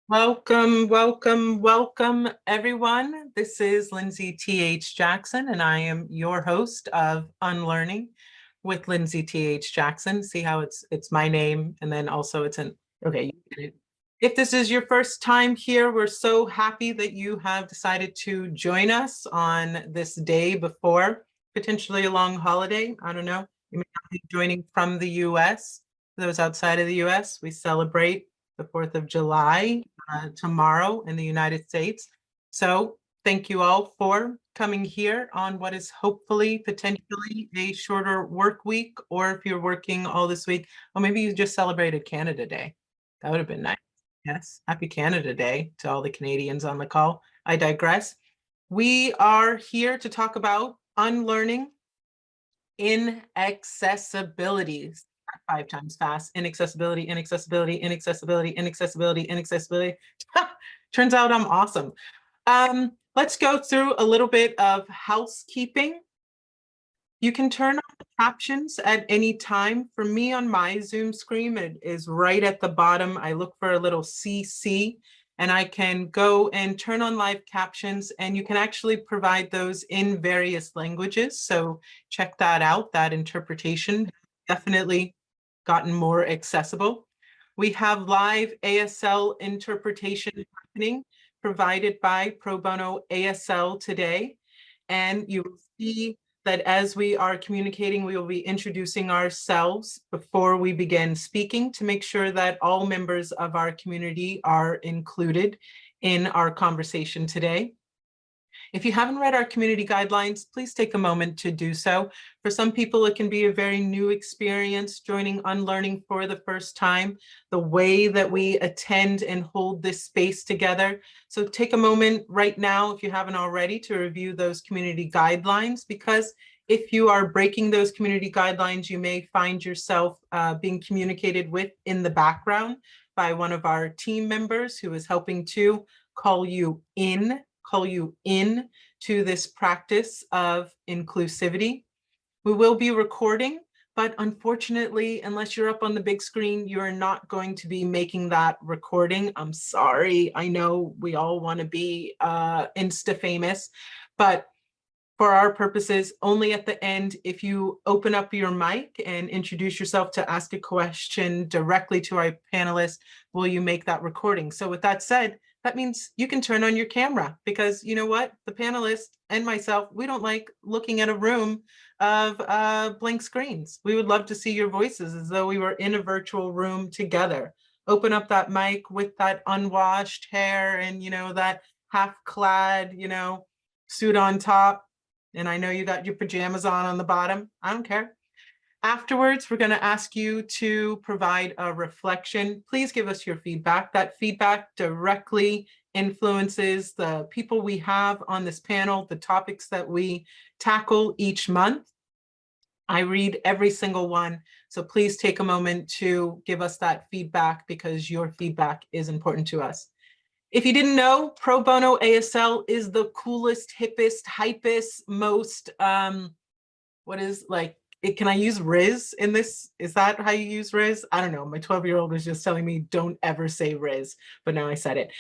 Welcome, welcome, welcome, everyone. This is Lindsay T.H. Jackson, and I am your host of Unlearning with Lindsay T.H. Jackson. See how it's my name, and then also it's an, okay, you get it. If this is your first time here, we're so happy that you have decided to join us on this day before potentially a long holiday. I don't know. You may not be joining from the U.S. For those outside of the U.S., we celebrate the 4th of July tomorrow in the United States. So thank you all for coming here on what is hopefully potentially a shorter work week, or if you're working all this week, or maybe you just celebrated Canada Day. That would have been nice. Yes, happy Canada Day to all the Canadians on the call. I digress. We are here to talk about unlearning inaccessibility. 5 times fast. Inaccessibility, inaccessibility, inaccessibility, inaccessibility, inaccessibility. Turns out I'm awesome. Let's go through a little bit of housekeeping. You can turn on the captions at any time. For me on my Zoom screen, it is right at the bottom. I look for a little CC, and I can go and turn on live captions, and you can actually provide those in various languages. So check that out. That interpretation definitely gotten more accessible. We have live ASL interpretation happening, provided by Pro Bono ASL today. And you will see that as we are communicating, we will be introducing ourselves before we begin speaking to make sure that all members of our community are included in our conversation today. If you haven't read our community guidelines, please take a moment to do so. For some people, it can be a very new experience joining Unlearning for the first time, the way that we attend and hold this space together. So take a moment right now, if you haven't already, to review those community guidelines, because if you are breaking those community guidelines, you may find yourself being communicated with in the background by one of our team members who is helping to call you in to this practice of inclusivity. We will be recording, but unfortunately, unless you're up on the big screen, you're not going to be making that recording. I'm sorry. I know we all want to be Insta famous, but for our purposes, only at the end, if you open up your mic and introduce yourself to ask a question directly to our panelists, will you make that recording? So with that said, that means you can turn on your camera, because you know what? The panelists and myself, we don't like looking at a room of blank screens. We would love to see your voices as though we were in a virtual room together. Open up that mic with that unwashed hair and, you know, that half-clad, you know, suit on top. And I know you got your pajamas on the bottom. I don't care. Afterwards, we're going to ask you to provide a reflection. Please give us your feedback. That feedback directly influences the people we have on this panel, the topics that we tackle each month. I read every single one, so please take a moment to give us that feedback, because your feedback is important to us. If you didn't know, Pro Bono ASL is the coolest, hippest, hypest, most, can I use Riz in this? Is that how you use Riz? I don't know. My 12-year-old was just telling me, don't ever say Riz, but now I said it.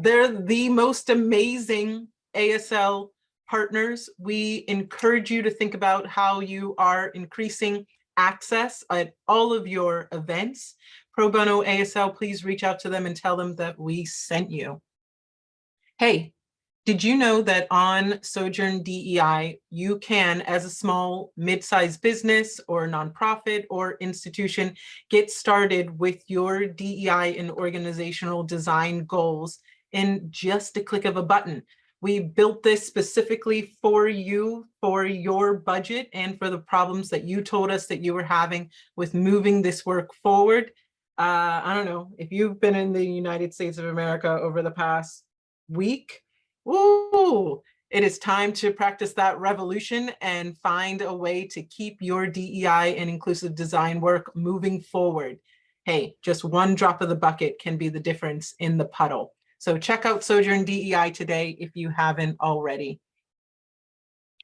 They're the most amazing ASL partners. We encourage you to think about how you are increasing access at all of your events. Pro Bono ASL, please reach out to them and tell them that we sent you. Hey, did you know that on Sojourn DEI, you can, as a small, mid-sized business or nonprofit or institution, get started with your DEI and organizational design goals in just a click of a button? We built this specifically for you, for your budget, and for the problems that you told us that you were having with moving this work forward. I don't know, if you've been in the United States of America over the past week, ooh, it is time to practice that revolution and find a way to keep your DEI and inclusive design work moving forward. Hey, just one drop of the bucket can be the difference in the puddle. So check out Sojourn DEI today if you haven't already.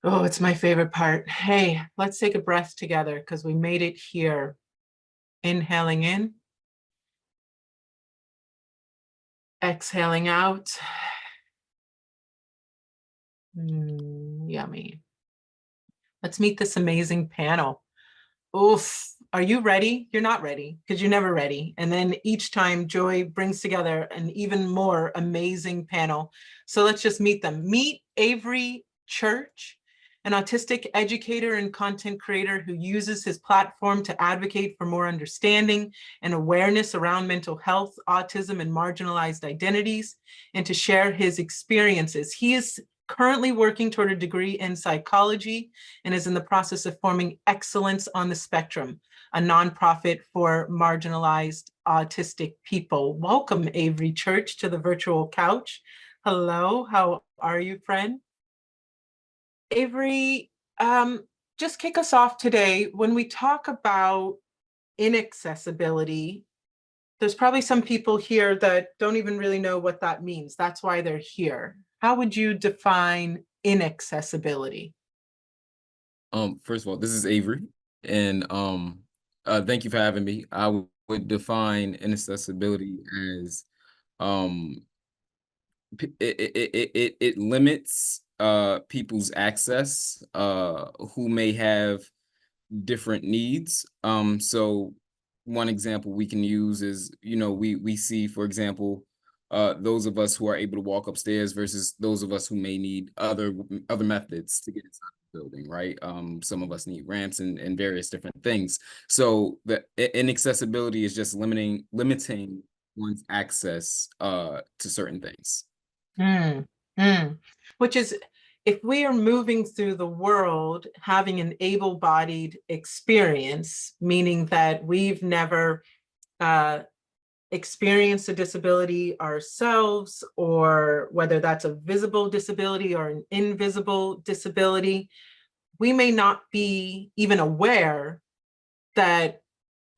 Oh, it's my favorite part. Hey, let's take a breath together, because we made it here. Inhaling in. Exhaling out. Yummy. Let's meet this amazing panel. Oof. Are you ready? You're not ready because you're never ready. And then each time Joy brings together an even more amazing panel. So let's just meet them. Meet Avery Church, an autistic educator and content creator who uses his platform to advocate for more understanding and awareness around mental health, autism, and marginalized identities, and to share his experiences. He is currently working toward a degree in psychology and is in the process of forming Excellence on the Spectrum, a nonprofit for marginalized autistic people. Welcome, Avery Church, to the virtual couch. Hello, how are you, friend? Avery, just kick us off today. When we talk about inaccessibility, there's probably some people here that don't even really know what that means. That's why they're here. How would you define inaccessibility? First of all, this is Avery, and thank you for having me. Would define inaccessibility as um, it limits people's access who may have different needs. So one example we can use is, we see, for example, those of us who are able to walk upstairs versus those of us who may need other methods to get inside the building, right? Some of us need ramps and various different things. So the inaccessibility is just limiting one's access to certain things. Mm, mm. Which is, if we are moving through the world having an able-bodied experience, meaning that we've never uh, experienced a disability ourselves, or whether that's a visible disability or an invisible disability, we may not be even aware that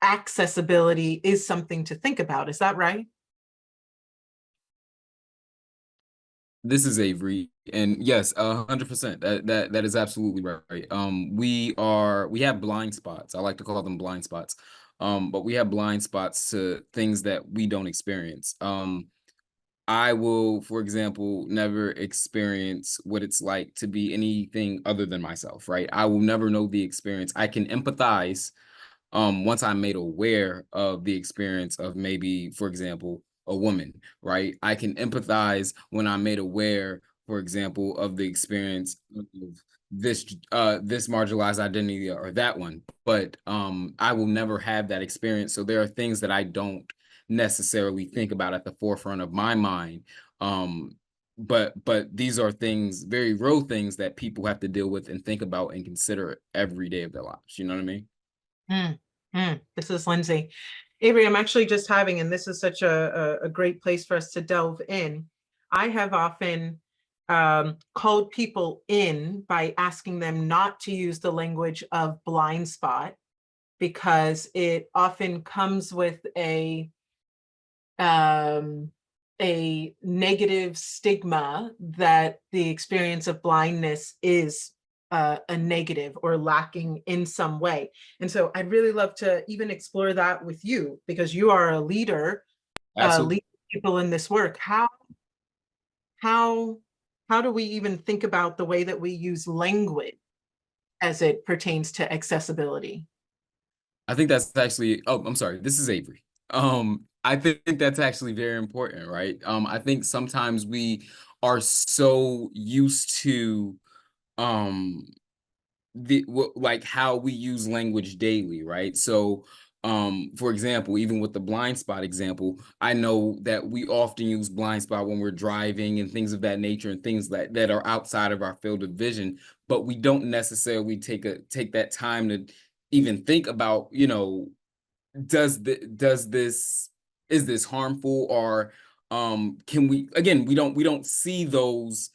accessibility is something to think about. Is that right? This is Avery, and yes, 100%. That is absolutely right. We have blind spots. I like to call them blind spots. But we have blind spots to things that we don't experience. I will, for example, never experience what it's like to be anything other than myself, right? I will never know the experience. I can empathize once I'm made aware of the experience of maybe, for example, a woman, right? I can empathize when I'm made aware, for example, of the experience of this marginalized identity or that one. But I will never have that experience. So there are things that I don't necessarily think about at the forefront of my mind. But these are things, very real things that people have to deal with and think about and consider every day of their lives. You know what I mean? This is Lindsay. Avery, I'm actually just having, and this is such a great place for us to delve in. I have often called people in by asking them not to use the language of blind spot, because it often comes with um, a negative stigma that the experience of blindness is a negative or lacking in some way. And so I'd really love to even explore that with you, because you are a leader, Absolutely. leading people in this work. How how do we even think about the way that we use language as it pertains to accessibility? I think that's actually, oh, I'm sorry, this is Avery. I think that's actually very important, right? I think sometimes we are so used to um like how we use language daily, right? So for example, even with the blind spot example, I know that we often use blind spot when we're driving and things of that nature and things that are outside of our field of vision, but we don't necessarily take that time to even think about, does this is this harmful, or can we, again, we don't see those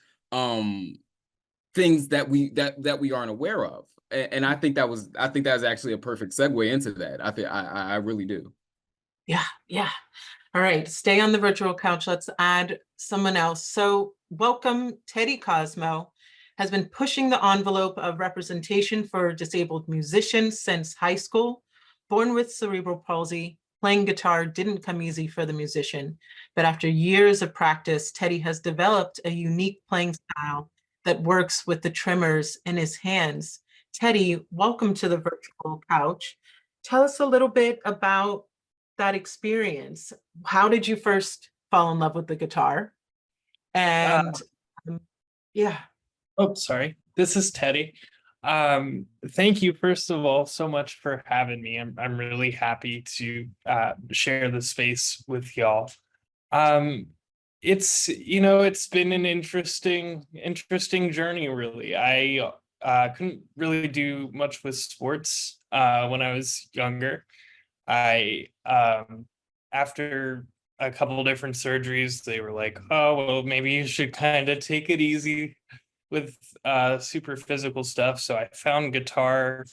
things that we aren't aware of. And I think that was actually a perfect segue into that. I really do. Yeah, yeah. All right, stay on the virtual couch. Let's add someone else. So welcome, Teddy Cosmo has been pushing the envelope of representation for disabled musicians since high school. Born with cerebral palsy, playing guitar didn't come easy for the musician, but after years of practice, Teddy has developed a unique playing style that works with the tremors in his hands. Teddy, welcome to the virtual couch. Tell us a little bit about that experience. How did you first fall in love with the guitar? And um, yeah. Oh, sorry. This is Teddy. Thank you, first of all, so much for having me. I'm really happy to share the space with y'all. Um, it's been an interesting journey, really. I couldn't really do much with sports when I was younger. I After a couple different surgeries, they were like, "Oh, well, maybe you should kind of take it easy with super physical stuff." So I found guitar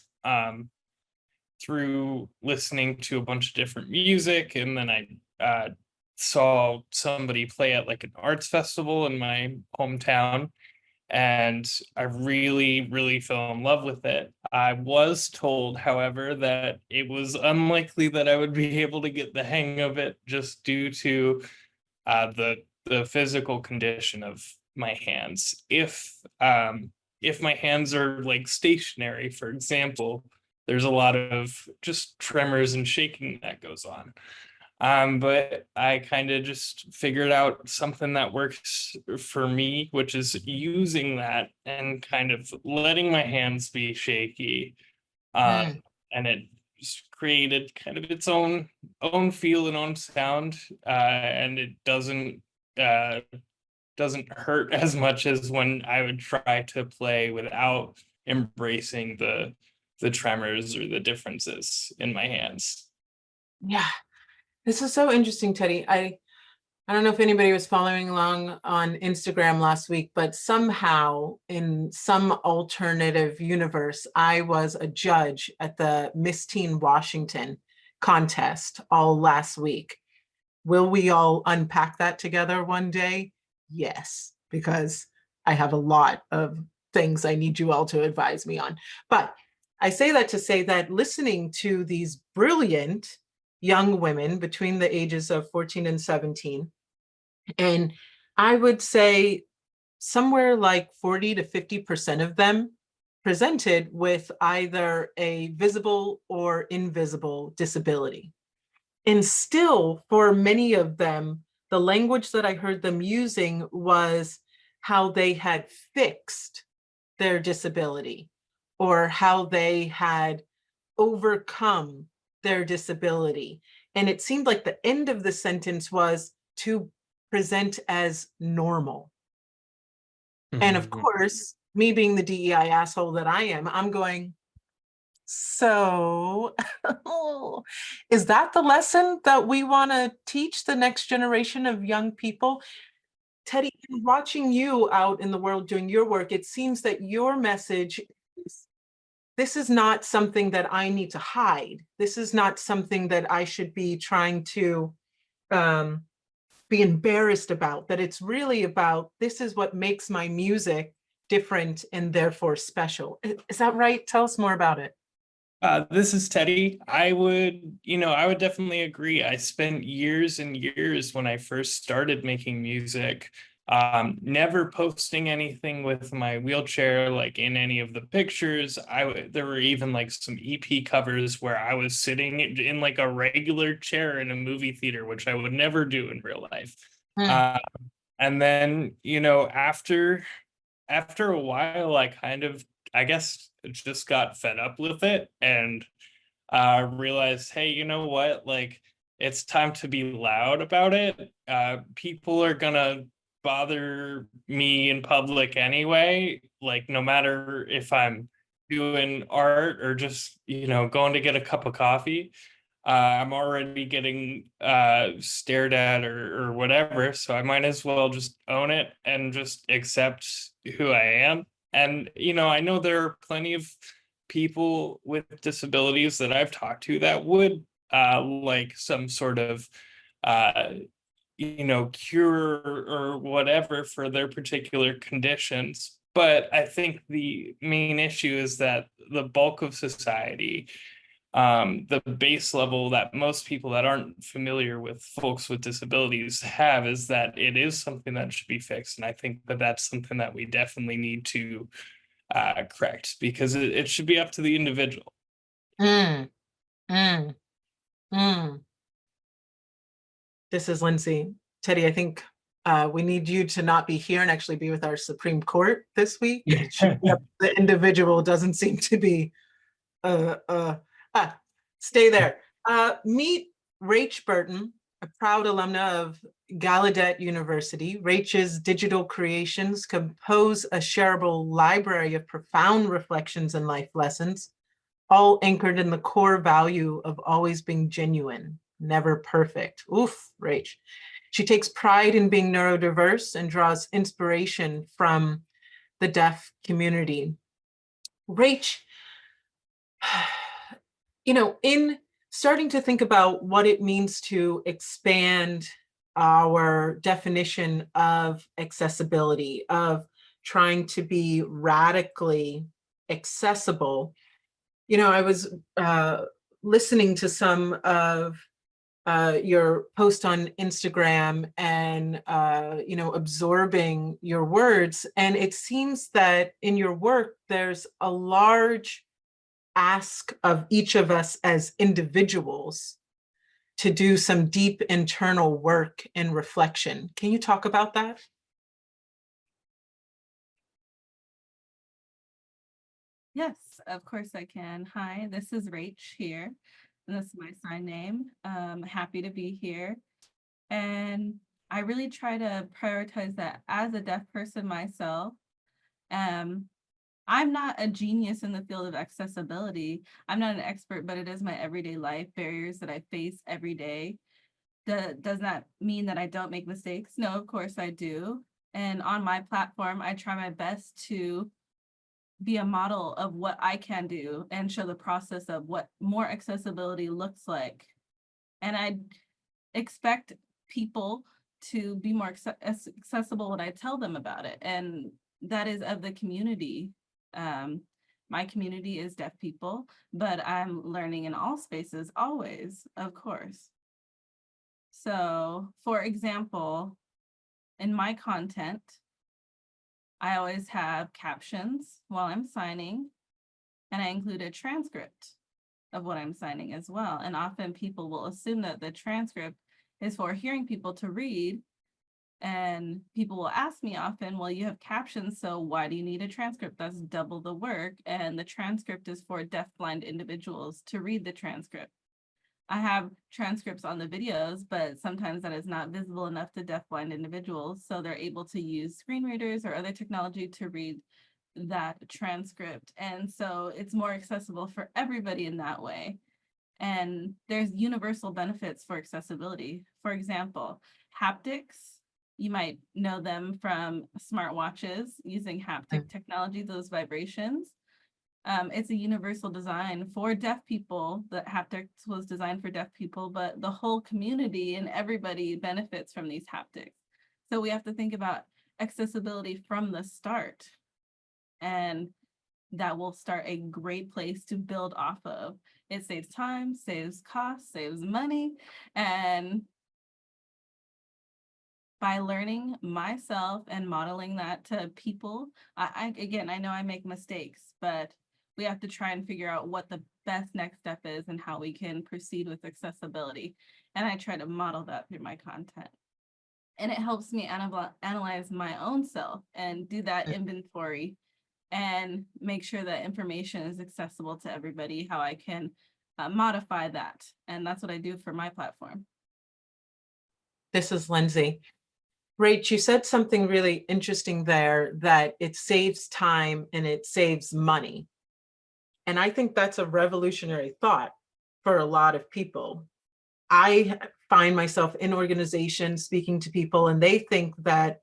through listening to a bunch of different music, and then I saw somebody play at like an arts festival in my hometown, and I really fell in love with it. I was told, however, that it was unlikely that I would be able to get the hang of it just due to the physical condition of my hands. If my hands are like stationary, for example, there's a lot of just tremors and shaking that goes on. But I kind of just figured out something that works for me, which is using that and kind of letting my hands be shaky. Mm. And it just created kind of its own feel and own sound. And it doesn't hurt as much as when I would try to play without embracing the tremors or the differences in my hands. Yeah, this is so interesting, Teddy. I don't know if anybody was following along on Instagram last week, but somehow in some alternative universe, I was a judge at the Miss Teen Washington contest all last week. Will we all unpack that together one day? Yes, because I have a lot of things I need you all to advise me on. But I say that to say that listening to these brilliant young women between the ages of 14 and 17, and I would say somewhere like 40 to 50% of them presented with either a visible or invisible disability. And still, for many of them, the language that I heard them using was how they had fixed their disability or how they had overcome their disability. And it seemed like the end of the sentence was to present as normal. And of Mhm. course, me being the DEI asshole that I am, I'm going, so is that the lesson that we want to teach the next generation of young people? Teddy, watching you out in the world doing your work, it seems that your message is this is not something that I need to hide. This is not something that I should be trying to um, be embarrassed about, that it's really about this is what makes my music different and therefore special. Is that right? Tell us more about it. This is Teddy. I would definitely agree. I spent years and years when I first started making music, never posting anything with my wheelchair, like in any of the pictures. There were even like some EP covers where I was sitting in like a regular chair in a movie theater, which I would never do in real life. Mm. Uh, and then, after a while, I guess, just got fed up with it and realized, hey, you know what? Like, it's time to be loud about it. People are gonna bother me in public anyway, like, no matter if I'm doing art or just, going to get a cup of coffee. I'm already getting stared at or whatever, so I might as well just own it and just accept who I am. And I know there are plenty of people with disabilities that I've talked to that would like some sort of uh, cure or whatever for their particular conditions. But I think the main issue is that the bulk of society the base level that most people that aren't familiar with folks with disabilities have is that it is something that should be fixed. And I think that that's something that we definitely need to correct, because it should be up to the individual. Mm, mm, mm. This is Lindsay. Teddy, I think we need you to not be here and actually be with our Supreme Court this week. It should be up to the individual doesn't seem to be stay there. Meet Rach Burton, a proud alumna of Gallaudet University. Rach's digital creations compose a shareable library of profound reflections and life lessons, all anchored in the core value of always being genuine, never perfect. Oof, Rach. She takes pride in being neurodiverse and draws inspiration from the deaf community. Rach, in starting to think about what it means to expand our definition of accessibility, of trying to be radically accessible, I was listening to some of your post on Instagram and, absorbing your words. And it seems that in your work, there's a large ask of each of us as individuals to do some deep internal work and reflection. Can you talk about that? Yes, of course I can. Hi, this is Rach here. And this is my sign name. Happy to be here. And I really try to prioritize that as a deaf person myself. I'm not a genius in the field of accessibility. I'm not an expert, but it is my everyday life, barriers that I face every day. Does that mean that I don't make mistakes? No, of course I do. And on my platform, I try my best to be a model of what I can do and show the process of what more accessibility looks like. And I expect people to be more accessible when I tell them about it. And that is of the community. My community is deaf people, but I'm learning in all spaces, always, of course. So, for example, in my content, I always have captions while I'm signing, and I include a transcript of what I'm signing as well. And often people will assume that the transcript is for hearing people to read. And people will ask me often, well, you have captions, so why do you need a transcript? That's double the work. And the transcript is for deafblind individuals to read the transcript. I have transcripts on the videos, but sometimes that is not visible enough to deafblind individuals. So they're able to use screen readers or other technology to read that transcript. And so it's more accessible for everybody in that way. And there's universal benefits for accessibility. For example, haptics, you might know them from smartwatches using haptic technology, those vibrations. It's a universal design for deaf people. The haptics was designed for deaf people, but the whole community and everybody benefits from these haptics. So we have to think about accessibility from the start. And that will start a great place to build off of. It saves time, saves costs, saves money. And by learning myself and modeling that to people, again, I know I make mistakes, but we have to try and figure out what the best next step is and how we can proceed with accessibility. And I try to model that through my content. And it helps me analyze my own self and do that inventory and make sure that information is accessible to everybody, how I can modify that. And that's what I do for my platform. This is Lindsay. Rach, you said something really interesting there, that it saves time and it saves money. And I think that's a revolutionary thought for a lot of people. I find myself in organizations speaking to people, and they think that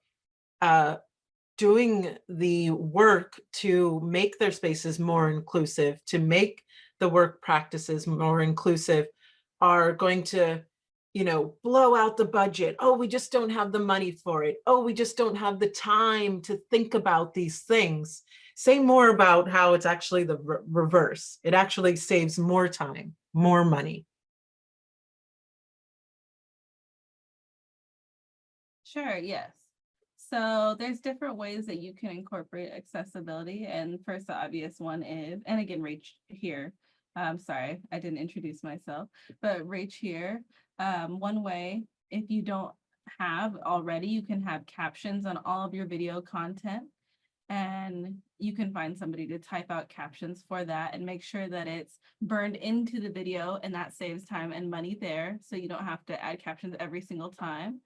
doing the work to make their spaces more inclusive, to make the work practices more inclusive, are going to, blow out the budget. Oh, we just don't have the money for it. Oh, we just don't have the time to think about these things. Say more about how it's actually the reverse. It actually saves more time, more money. Sure, yes. So there's different ways that you can incorporate accessibility. And first, the obvious one is, and again, Rach here. Sorry, I didn't introduce myself, but Rach here. One way, if you don't have already, you can have captions on all of your video content. And you can find somebody to type out captions for that and make sure that it's burned into the video, and that saves time and money there. So you don't have to add captions every single time.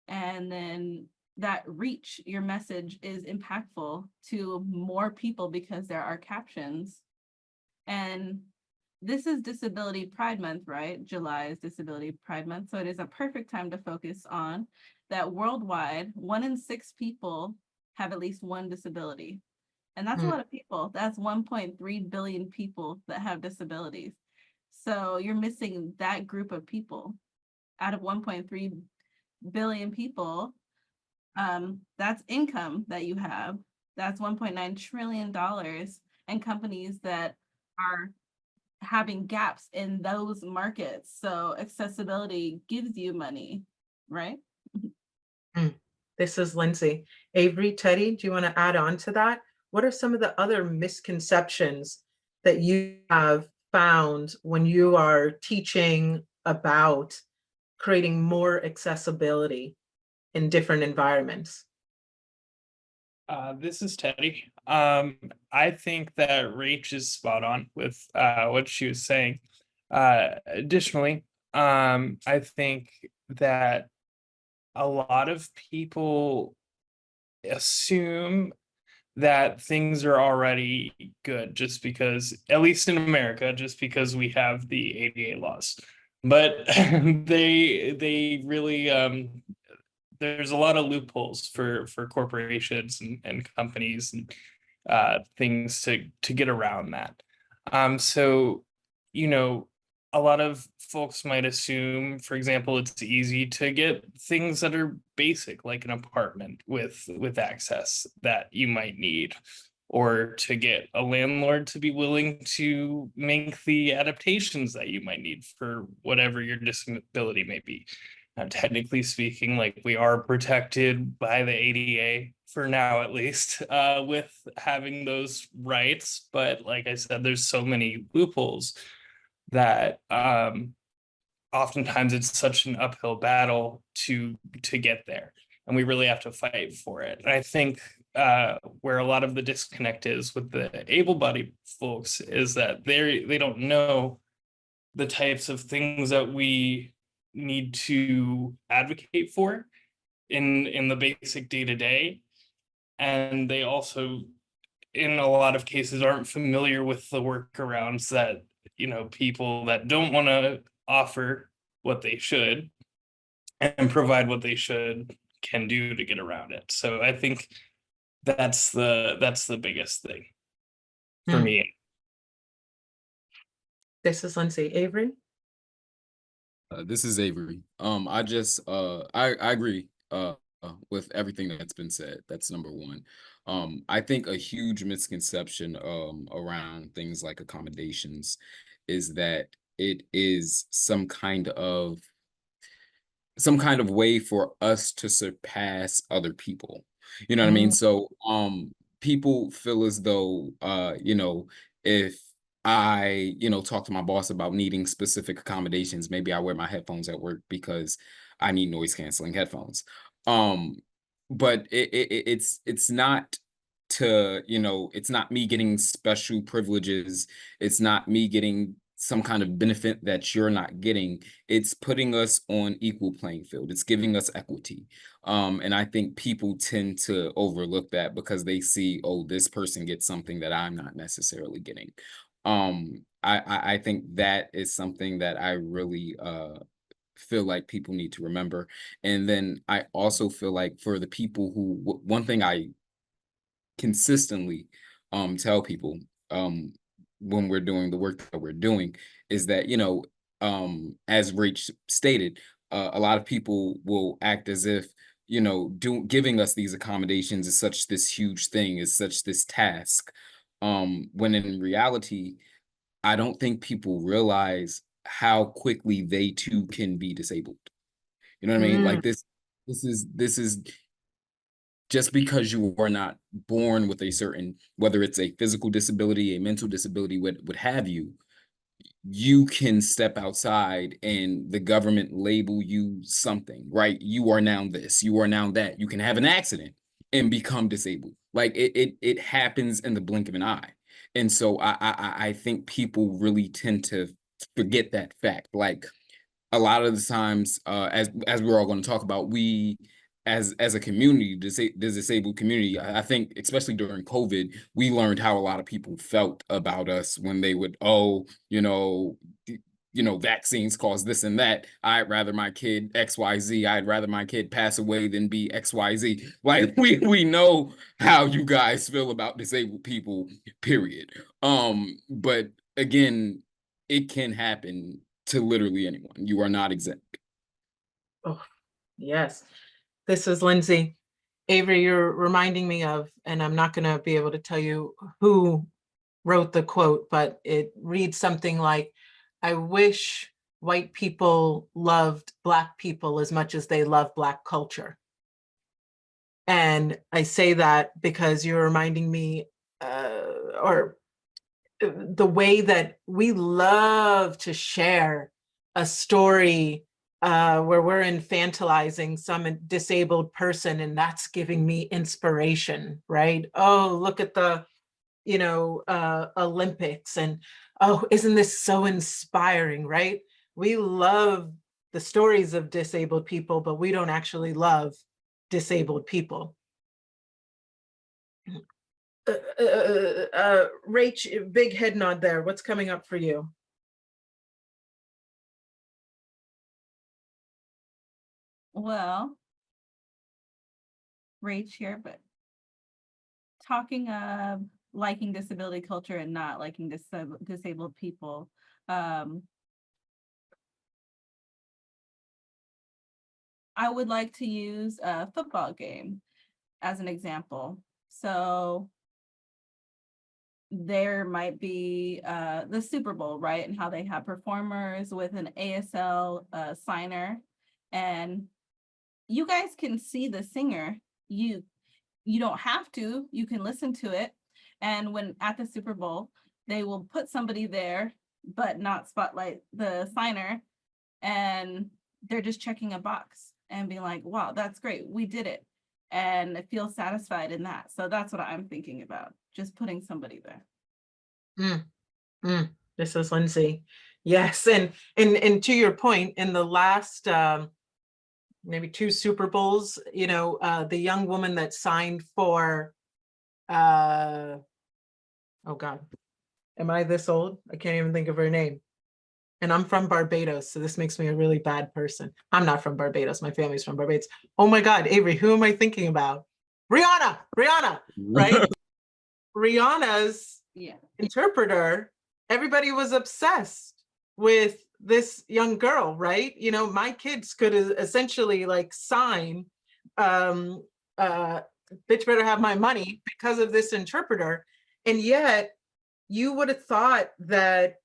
And then that reach, your message is impactful to more people because there are captions. And this is Disability Pride Month, right? July is Disability Pride Month. So it is a perfect time to focus on that. Worldwide, 1 in 6 people have at least one disability. And that's a lot of people. That's 1.3 billion people that have disabilities. So you're missing that group of people. Out of 1.3 billion people, that's income that you have. That's $1.9 trillion, and companies that are having gaps in those markets. So accessibility gives you money, right? This is Lindsay. Avery, Teddy, do you want to add on to that? What are some of the other misconceptions that you have found when you are teaching about creating more accessibility in different environments? This is Teddy. I think that Rach is spot on with what she was saying. Additionally, I think that a lot of people assume that things are already good just because, at least in America, just because we have the ADA laws. But they really there's a lot of loopholes for corporations and companies and things to get around that. So, a lot of folks might assume, for example, it's easy to get things that are basic, like an apartment with access that you might need, or to get a landlord to be willing to make the adaptations that you might need for whatever your disability may be. Technically speaking, like, we are protected by the ADA for now, at least, with having those rights. But like I said, there's so many loopholes that oftentimes it's such an uphill battle to get there, and we really have to fight for it. And I think where a lot of the disconnect is with the able-bodied folks is that they don't know the types of things that we need to advocate for in the basic day-to-day. And they also, in a lot of cases, aren't familiar with the workarounds that, people that don't want to offer what they should and provide what they should can do to get around it. So I think that's the biggest thing for me. This is Lindsay. Avery? This is Avery. I agree with everything that's been said. That's number one. I think a huge misconception around things like accommodations is that it is some kind of way for us to surpass other people. You know what I mean? So people feel as though if I, talk to my boss about needing specific accommodations, maybe I wear my headphones at work because I need noise canceling headphones. But it's not it's not me getting special privileges. It's not me getting some kind of benefit that you're not getting. It's putting us on equal playing field. It's giving us equity. And I think people tend to overlook that because they see, oh, this person gets something that I'm not necessarily getting. I think that is something that I really feel like people need to remember. And then I also feel like for the people who, one thing I consistently tell people when we're doing the work that we're doing is that, as Rach stated, a lot of people will act as if, you know, giving us these accommodations is such this huge thing, is such this task. When in reality, I don't think people realize how quickly they too can be disabled. You know what I mean? Like this is just because you are not born with a certain, whether it's a physical disability, a mental disability, what have you, you can step outside and the government label you something, right? You are now this, you are now that. You can have an accident and become disabled. Like it happens in the blink of an eye. And so I think people really tend to forget that fact. Like a lot of the times, as we're all going to talk about, we as a community, the disabled community, I think especially during COVID, we learned how a lot of people felt about us when they would, oh, vaccines cause this and that. I'd rather my kid XYZ. I'd rather my kid pass away than be XYZ. Like we know how you guys feel about disabled people, period. But again, it can happen to literally anyone. You are not exempt. Oh, yes. This is Lindsay. Avery, you're reminding me of, and I'm not going to be able to tell you who wrote the quote, but it reads something like, I wish white people loved Black people as much as they love Black culture. And I say that because you're reminding me, or the way that we love to share a story where we're infantilizing some disabled person, and that's giving me inspiration, right? Oh, look at the, Olympics, and oh, isn't this so inspiring, right? We love the stories of disabled people, but we don't actually love disabled people. Rach, big head nod there. What's coming up for you? Well, Rach here, but talking of liking disability culture and not liking disabled people, I would like to use a football game as an example. So there might be the Super Bowl, right? And how they have performers with an ASL signer, and you guys can see the singer. You don't have to, you can listen to it. And when at the Super Bowl, they will put somebody there, but not spotlight the signer. And they're just checking a box and being like, wow, that's great, we did it. And I feel satisfied in that. So that's what I'm thinking about, just putting somebody there. This is Lindsay. Yes, and to your point, in the last maybe 2 Super Bowls, the young woman that signed for oh God, am I this old? I can't even think of her name. And I'm from Barbados, so this makes me a really bad person. I'm not from Barbados. My family's from Barbados. Oh my God, Avery, who am I thinking about? Rihanna, right? Rihanna's interpreter, everybody was obsessed with this young girl, right? My kids could essentially like sign, bitch better have my money because of this interpreter. And yet you would have thought that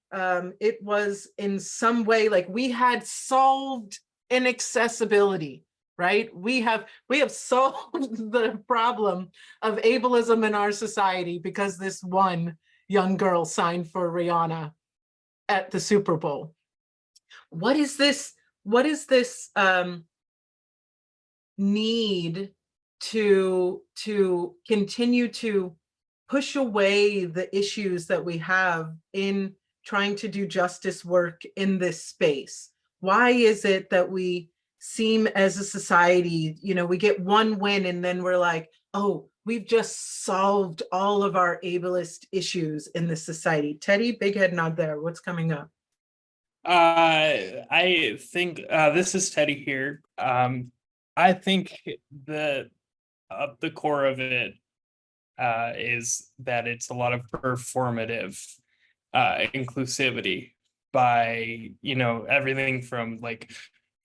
it was in some way like we had solved inaccessibility, right? We have solved the problem of ableism in our society because this one young girl signed for Rihanna at the Super Bowl. What is this need to continue to push away the issues that we have in trying to do justice work in this space? Why is it that we seem as a society, we get one win and then we're like, oh, we've just solved all of our ableist issues in this society? Teddy, big head nod there. What's coming up? I think this is Teddy here. I think the core of it is that it's a lot of performative inclusivity by everything from like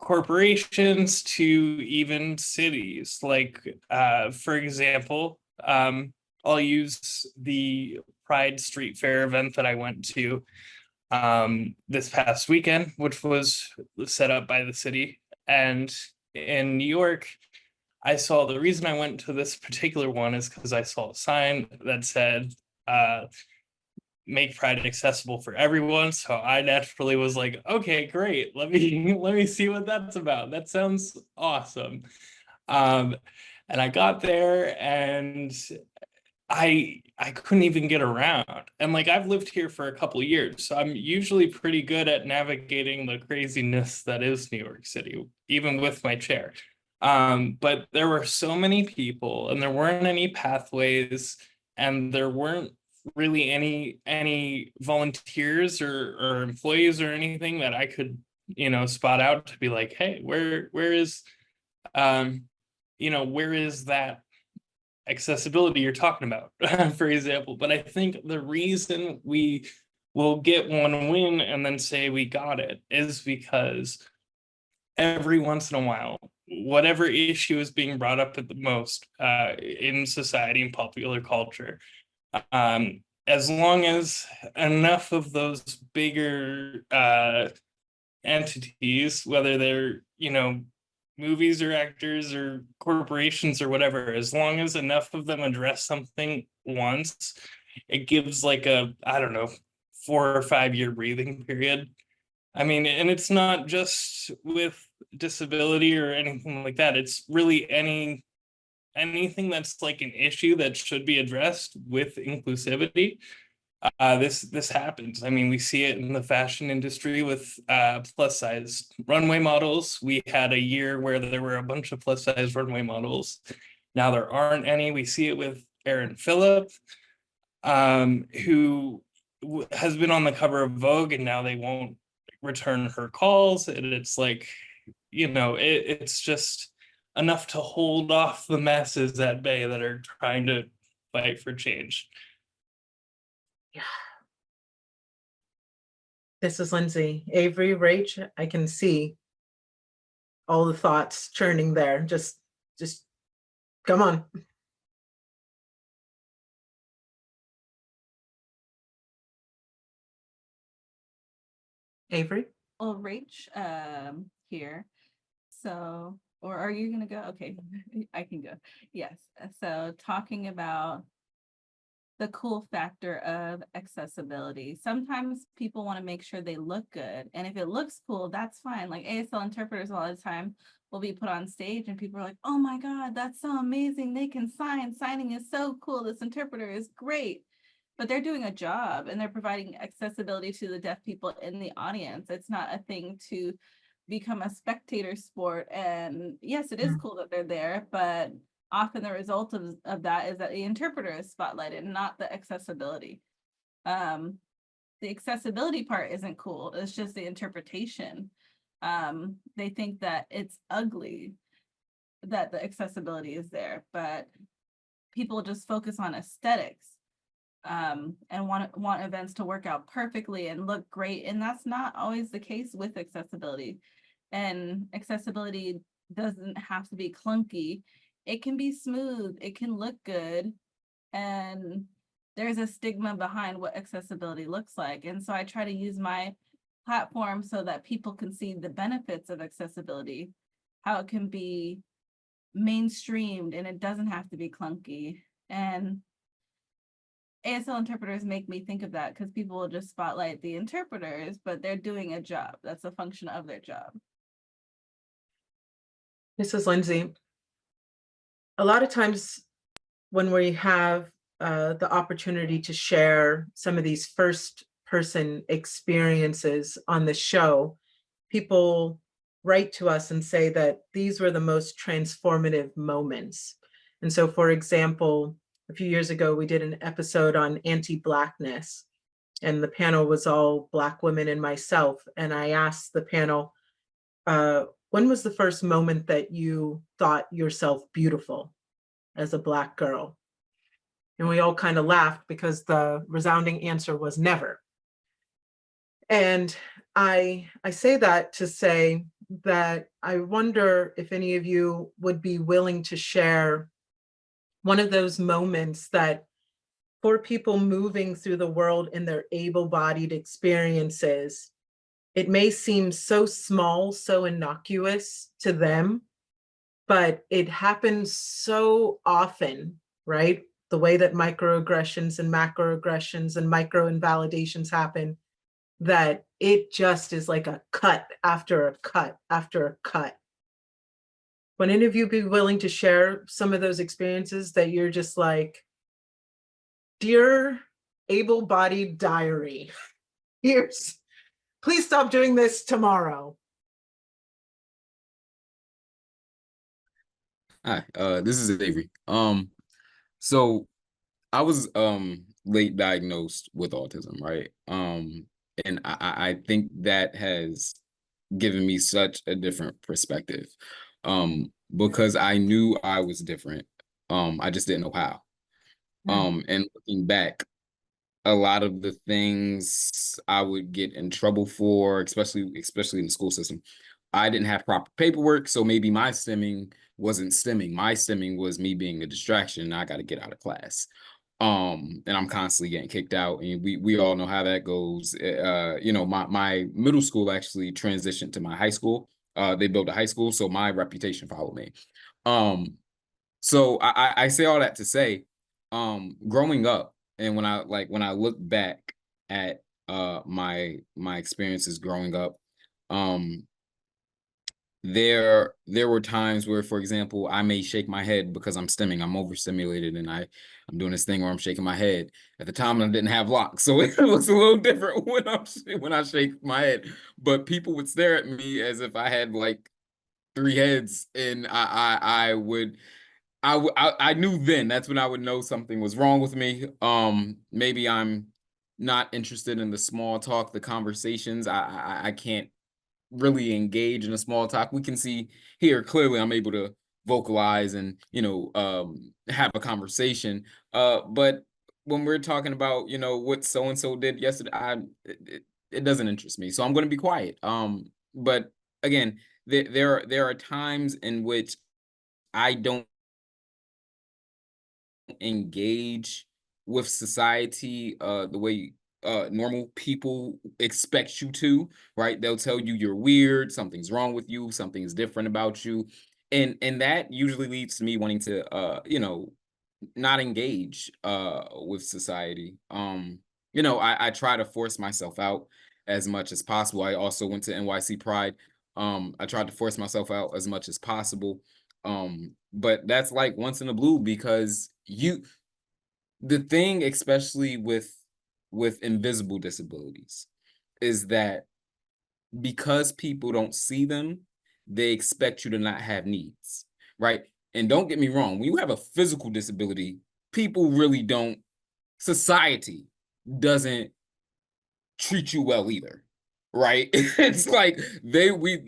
corporations to even cities. Like, for example, I'll use the Pride Street Fair event that I went to this past weekend, which was set up by the city. And in New York, I saw, the reason I went to this particular one is because I saw a sign that said, make Pride accessible for everyone. So I naturally was like, okay, great. Let me see what that's about. That sounds awesome. And I got there and I couldn't even get around. And like, I've lived here for a couple of years, so I'm usually pretty good at navigating the craziness that is New York City, even with my chair. But there were so many people and there weren't any pathways and there weren't really any volunteers or employees or anything that I could, spot out to be like, hey, where is where is that accessibility you're talking about, for example. But I think the reason we will get one win and then say we got it is because every once in a while, whatever issue is being brought up at the most in society and popular culture, as long as enough of those bigger entities, whether they're, movies or actors or corporations or whatever, as long as enough of them address something once, it gives like a, I don't know, 4 or 5 year breathing period. I mean, and it's not just with disability or anything like that. It's really anything that's like an issue that should be addressed with inclusivity. This happens. I mean, we see it in the fashion industry with plus size runway models. We had a year where there were a bunch of plus size runway models. Now there aren't any. We see it with Erin Phillip, who has been on the cover of Vogue, and now they won't return her calls. And it's like, it's just enough to hold off the masses at bay that are trying to fight for change. Yeah. This is Lindsay. Avery, Rach, I can see all the thoughts churning there. Just come on. Avery? Well, Rach, here. So, or are you gonna go? Okay, I can go. Yes. So talking about the cool factor of accessibility. Sometimes people want to make sure they look good. And if it looks cool, that's fine. Like ASL interpreters a lot of the time will be put on stage and people are like, oh my God, that's so amazing. They can sign. Signing is so cool. This interpreter is great. But they're doing a job and they're providing accessibility to the deaf people in the audience. It's not a thing to become a spectator sport. And yes, it is cool that they're there, but often the result of that is that the interpreter is spotlighted, not the accessibility. The accessibility part isn't cool. It's just the interpretation. They think that it's ugly that the accessibility is there, but people just focus on aesthetics and want events to work out perfectly and look great. And that's not always the case with accessibility. And accessibility doesn't have to be clunky. It can be smooth, it can look good, and there's a stigma behind what accessibility looks like. And so I try to use my platform so that people can see the benefits of accessibility, how it can be mainstreamed and it doesn't have to be clunky. And ASL interpreters make me think of that because people will just spotlight the interpreters, but they're doing a job. That's a function of their job. This is Lindsay. A lot of times when we have the opportunity to share some of these first person experiences on the show, people write to us and say that these were the most transformative moments. And so, for example, a few years ago, we did an episode on anti-Blackness, and the panel was all Black women and myself. And I asked the panel, when was the first moment that you thought yourself beautiful as a Black girl? And we all kind of laughed because the resounding answer was never. And I say that to say that I wonder if any of you would be willing to share one of those moments that for people moving through the world in their able-bodied experiences, it may seem so small, so innocuous to them, but it happens so often, right? The way that microaggressions and macroaggressions and micro-invalidations happen, that it just is like a cut after a cut after a cut. Would any of you be willing to share some of those experiences that you're just like, dear able-bodied diary, here's, please stop doing this tomorrow. Hi, this is Avery. So I was late diagnosed with autism, right? And I think that has given me such a different perspective. Because I knew I was different. I just didn't know how. And looking back, a lot of the things I would get in trouble for, especially in the school system, I didn't have proper paperwork, so maybe my stimming wasn't stimming. My stimming was me being a distraction, and I got to get out of class. And I'm constantly getting kicked out, and we all know how that goes. You know, my middle school actually transitioned to my high school. They built a high school, so my reputation followed me. So I say all that to say, growing up, and when I look back at my experiences growing up, um, there were times where, for example, I may shake my head because I'm stimming, I'm overstimulated, and I'm doing this thing where I'm shaking my head. At the time, I didn't have locks, so it looks a little different when I shake my head. But people would stare at me as if I had like three heads, and I knew then. That's when I would know something was wrong with me. Maybe I'm not interested in the small talk, the conversations. I can't really engage in a small talk. We can see here clearly I'm able to vocalize and have a conversation. But when we're talking about what so and so did yesterday, it doesn't interest me. So I'm going to be quiet. But again, there are times in which I don't engage with society the way normal people expect you to, right? They'll tell you you're weird, something's wrong with you, something's different about you. And that usually leads to me wanting to not engage with society. I try to force myself out as much as possible. I also went to NYC Pride. I tried to force myself out as much as possible. But that's like once in a blue, because the thing, especially with invisible disabilities, is that because people don't see them, they expect you to not have needs, right? And don't get me wrong, when you have a physical disability, people really don't, society doesn't treat you well either, right? It's like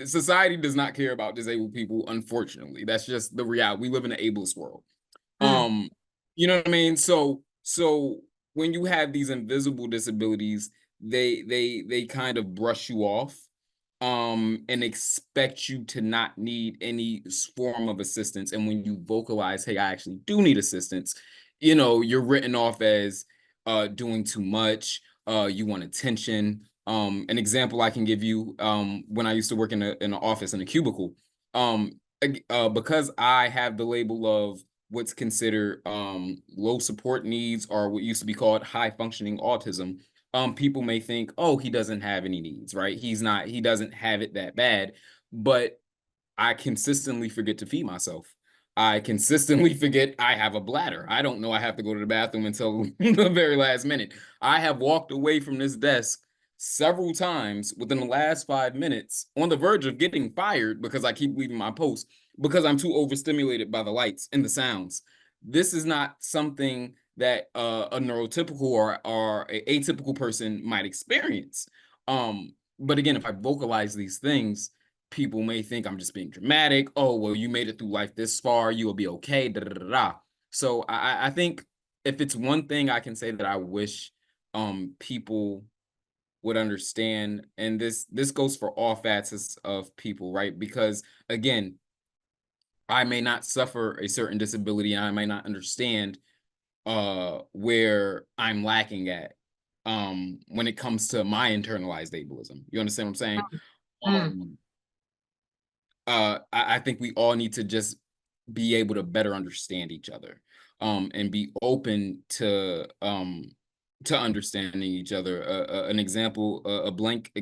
society does not care about disabled people, unfortunately. That's just the reality. We live in an ableist world. You know what I mean? So when you have these invisible disabilities, they kind of brush you off and expect you to not need any form of assistance. And when you vocalize, hey, I actually do need assistance, you're written off as doing too much, you want attention. An example I can give you, when I used to work in an office in a cubicle, because I have the label of what's considered low support needs, or what used to be called high functioning autism, people may think, oh, he doesn't have any needs, right? He doesn't have it that bad. But I consistently forget to feed myself. I consistently forget I have a bladder. I don't know I have to go to the bathroom until the very last minute. I have walked away from this desk several times within the last 5 minutes, on the verge of getting fired because I keep leaving my post because I'm too overstimulated by the lights and the sounds. This is not something that a neurotypical or a atypical person might experience. But again, if I vocalize these things, people may think I'm just being dramatic. Oh, well, you made it through life this far, you will be okay. Da, da, da, da. So I think if it's one thing I can say that I wish people would understand, and this goes for all facets of people, right? Because again, I may not suffer a certain disability and I may not understand where I'm lacking at when it comes to my internalized ableism. You understand what I'm saying? Mm. I think we all need to just be able to better understand each other, and be open to understanding each other. An example, a blanket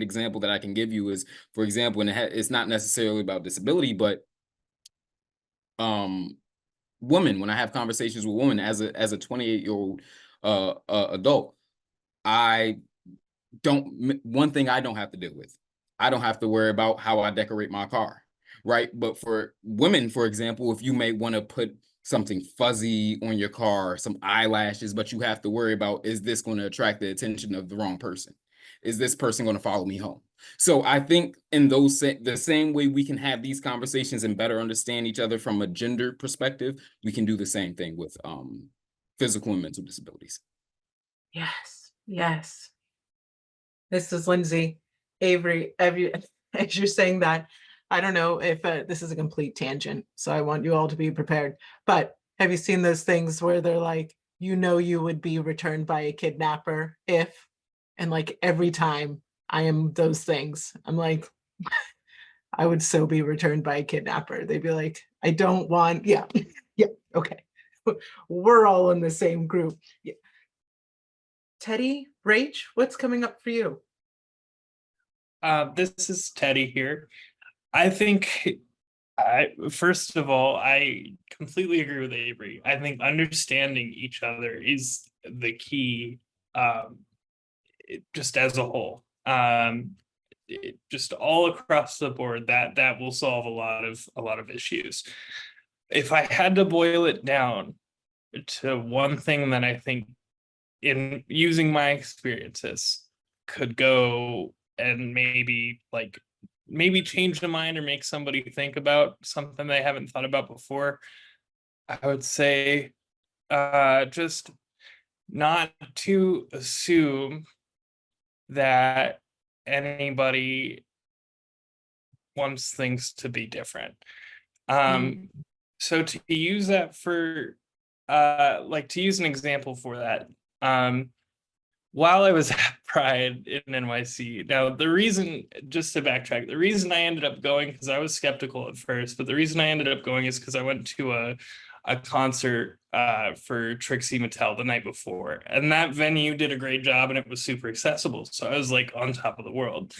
example that I can give you is, for example, and it's not necessarily about disability, but women. When I have conversations with women as a 28-year-old adult, I one thing I don't have to deal with. I don't have to worry about how I decorate my car, right? But for women, for example, if you may want to put something fuzzy on your car, some eyelashes, but you have to worry about, is this going to attract the attention of the wrong person? Is this person going to follow me home? So I think in the same way we can have these conversations and better understand each other from a gender perspective, we can do the same thing with physical and mental disabilities. Yes, yes. This is Lindsay. Avery, as you're saying that, I don't know if this is a complete tangent, so I want you all to be prepared. But have you seen those things where they're like, you would be returned by a kidnapper if, and like every time I am those things, I'm like, I would so be returned by a kidnapper. They'd be like, I don't want, yeah, yeah, okay. We're all in the same group. Yeah. Teddy, Rach, what's coming up for you? This is Teddy here. I think, first of all, I completely agree with Avery. I think understanding each other is the key, just as a whole. Just all across the board, that will solve a lot of issues. If I had to boil it down to one thing that I think, in using my experiences, could go and maybe change the mind or make somebody think about something they haven't thought about before, I would say just not to assume that anybody wants things to be different. So to use that for to use an example for that, while I was at Pride in NYC, now the reason, just to backtrack, the reason I ended up going, because I was skeptical at first, but the reason I ended up going is because I went to a concert for Trixie Mattel the night before, and that venue did a great job and it was super accessible. So I was like on top of the world.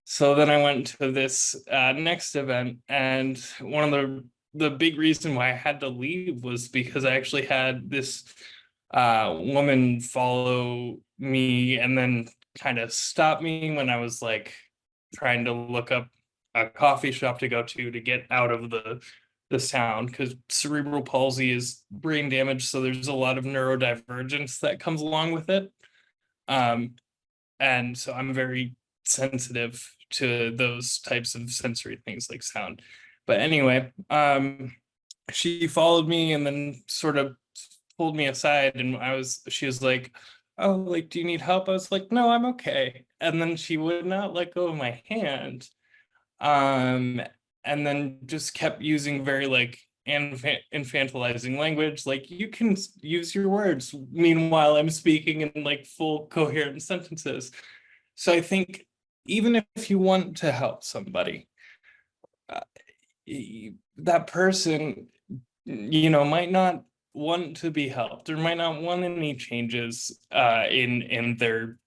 So then I went to this next event, and one of the big reason why I had to leave was because I actually had this woman follow me and then kind of stop me when I was like trying to look up a coffee shop to go to get out of the sound, because cerebral palsy is brain damage, so there's a lot of neurodivergence that comes along with it. And so I'm very sensitive to those types of sensory things like sound. But anyway, she followed me and then sort of pulled me aside, and she was like, oh, like, do you need help? I was like, no, I'm okay. And then she would not let go of my hand. And then just kept using very like infantilizing language, like, you can use your words. Meanwhile, I'm speaking in like full coherent sentences. So I think even if you want to help somebody, that person, might not want to be helped or might not want any changes in their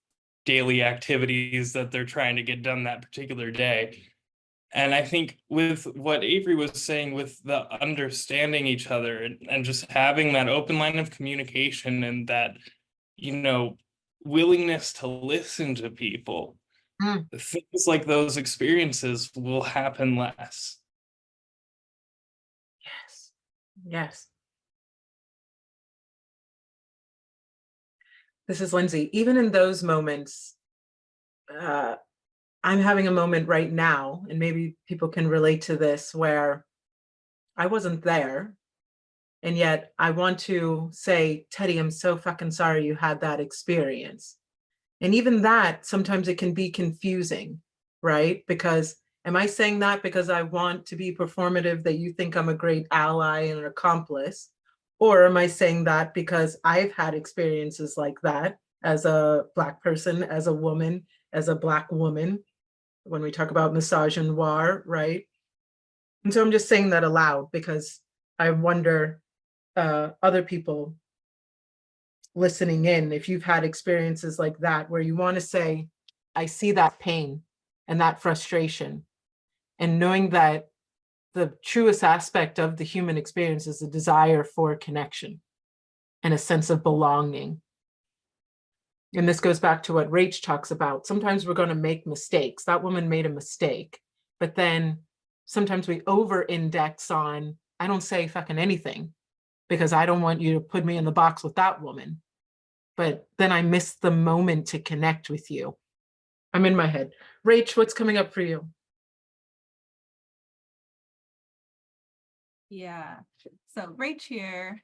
daily activities that they're trying to get done that particular day. And I think with what Avery was saying, with the understanding each other and just having that open line of communication and that, willingness to listen to people, things like those experiences will happen less. Yes. Yes. This is Lindsay. Even in those moments, I'm having a moment right now, and maybe people can relate to this, where I wasn't there. And yet I want to say, Teddy, I'm so fucking sorry you had that experience. And even that, sometimes it can be confusing, right? Because am I saying that because I want to be performative, that you think I'm a great ally and an accomplice? Or am I saying that because I've had experiences like that as a Black person, as a woman, as a Black woman, when we talk about misogynoir, right? And so I'm just saying that aloud because I wonder, other people listening in, if you've had experiences like that, where you want to say, I see that pain and that frustration, and knowing that the truest aspect of the human experience is a desire for connection and a sense of belonging. And this goes back to what Rach talks about. Sometimes we're going to make mistakes. That woman made a mistake, but then sometimes we over-index on, I don't say fucking anything because I don't want you to put me in the box with that woman. But then I miss the moment to connect with you. I'm in my head. Rach, what's coming up for you? Yeah. So Rach here.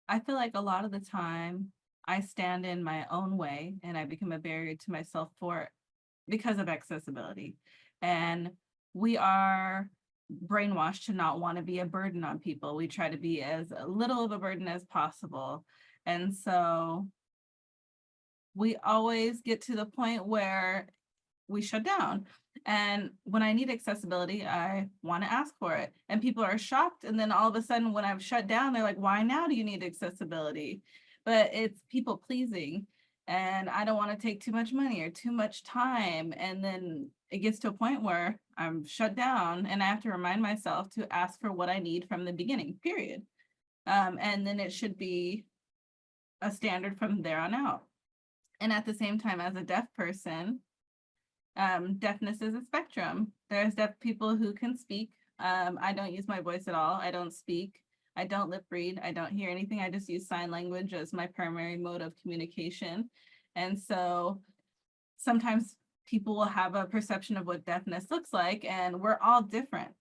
I feel like a lot of the time I stand in my own way and I become a barrier to myself because of accessibility. And we are brainwashed to not want to be a burden on people. We try to be as little of a burden as possible. And so we always get to the point where we shut down. And when I need accessibility, I want to ask for it. And people are shocked. And then all of a sudden, when I've shut down, they're like, why now do you need accessibility? But it's people pleasing. And I don't want to take too much money or too much time. And then it gets to a point where I'm shut down and I have to remind myself to ask for what I need from the beginning, period. And then it should be a standard from there on out. And at the same time, as a deaf person, deafness is a spectrum. There's deaf people who can speak. I don't use my voice at all. I don't speak. I don't lip read. I don't hear anything. I just use sign language as my primary mode of communication. And so sometimes people will have a perception of what deafness looks like, and we're all different.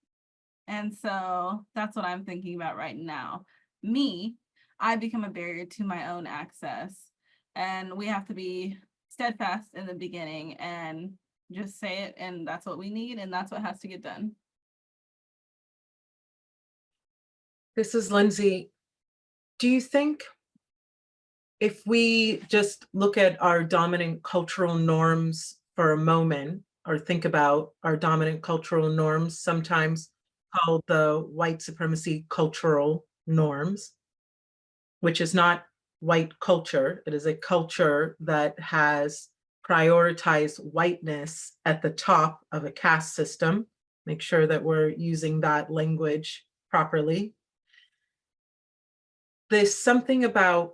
And so that's what I'm thinking about right now. I become a barrier to my own access, and we have to be steadfast in the beginning and just say it, and that's what we need, and that's what has to get done. This is Lindsay. Do you think if we just look at our dominant cultural norms for a moment, or think about our dominant cultural norms, sometimes called the white supremacy cultural norms, which is not white culture, it is a culture that has prioritized whiteness at the top of a caste system. Make sure that we're using that language properly. There's something about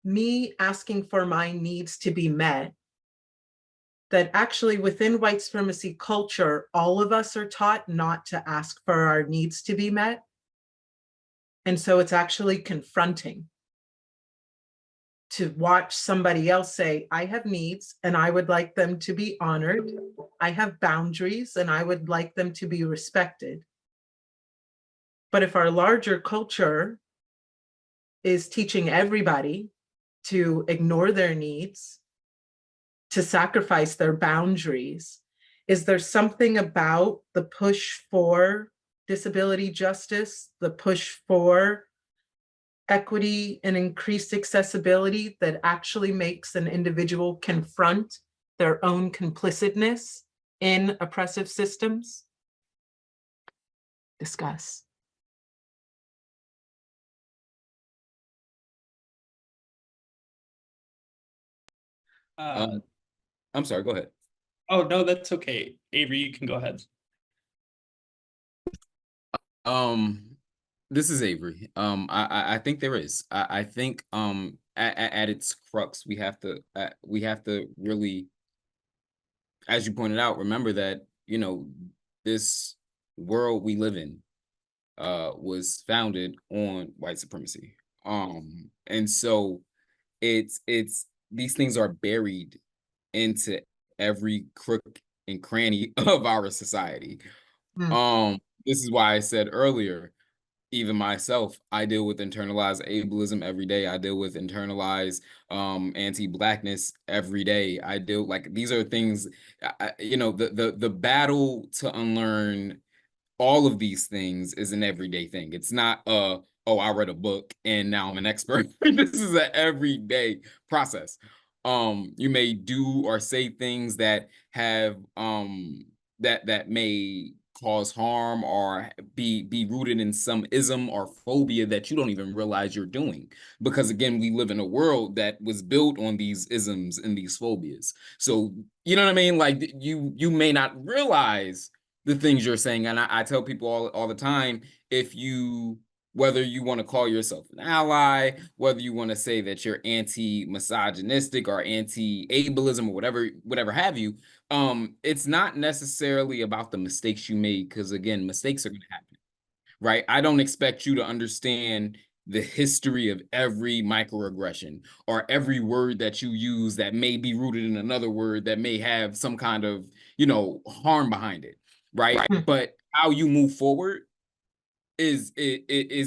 me asking for my needs to be met that actually within white supremacy culture, all of us are taught not to ask for our needs to be met. And so it's actually confronting to watch somebody else say, I have needs and I would like them to be honored. I have boundaries and I would like them to be respected. But if our larger culture is teaching everybody to ignore their needs, to sacrifice their boundaries, is there something about the push for disability justice, the push for equity and increased accessibility that actually makes an individual confront their own complicitness in oppressive systems? Discuss. I'm sorry, go ahead. Oh, no, that's okay. Avery, you can go ahead. This is Avery. I think there is. I think at its crux, we have to really, as you pointed out, remember that, you know, this world we live in was founded on white supremacy. And so it's these things are buried into every crook and cranny of our society. Mm. This is why I said earlier, even myself, I deal with internalized ableism every day. I deal with internalized anti-blackness every day. I deal like these are things, you know, the battle to unlearn all of these things is an everyday thing. It's not oh, I read a book and now I'm an expert. This is an everyday process. You may do or say things that have that may cause harm or be rooted in some ism or phobia that you don't even realize you're doing, because again, we live in a world that was built on these isms and these phobias. So you know what I mean, like you may not realize the things you're saying. And I tell people all the time, if you, whether you want to call yourself an ally, whether you want to say that you're anti-misogynistic or anti-ableism or whatever have you, it's not necessarily about the mistakes you made, because again, mistakes are going to happen, right? I don't expect you to understand the history of every microaggression or every word that you use that may be rooted in another word that may have some kind of, you know, harm behind it, right? Hmm. But how you move forward is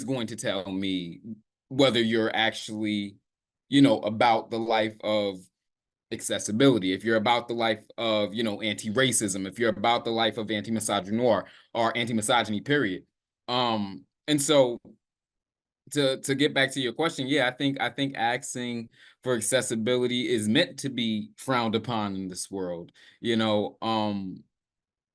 going to tell me whether you're actually, you know, about the life of accessibility, if you're about the life of, you know, anti-racism, if you're about the life of anti-misogyny or anti-misogyny, period. And so to get back to your question, yeah, I think asking for accessibility is meant to be frowned upon in this world. You know,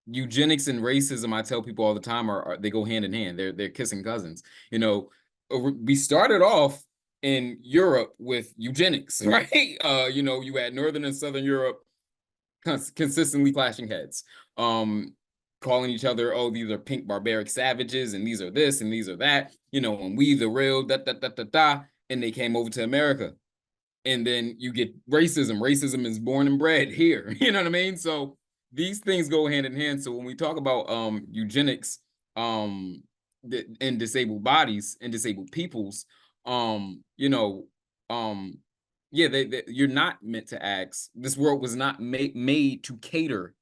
eugenics and racism, I tell people all the time, are they go hand in hand. They're kissing cousins. You know, we started off in Europe with eugenics, right? You know, you had Northern and Southern Europe consistently clashing heads, calling each other, oh, these are pink barbaric savages, and these are this, and these are that, you know, and we the real da, and they came over to America. And then you get racism. Racism is born and bred here. You know what I mean? So these things go hand in hand. So when we talk about eugenics um in disabled bodies and disabled peoples, you know, yeah, you're not meant to ask. This world was not made to cater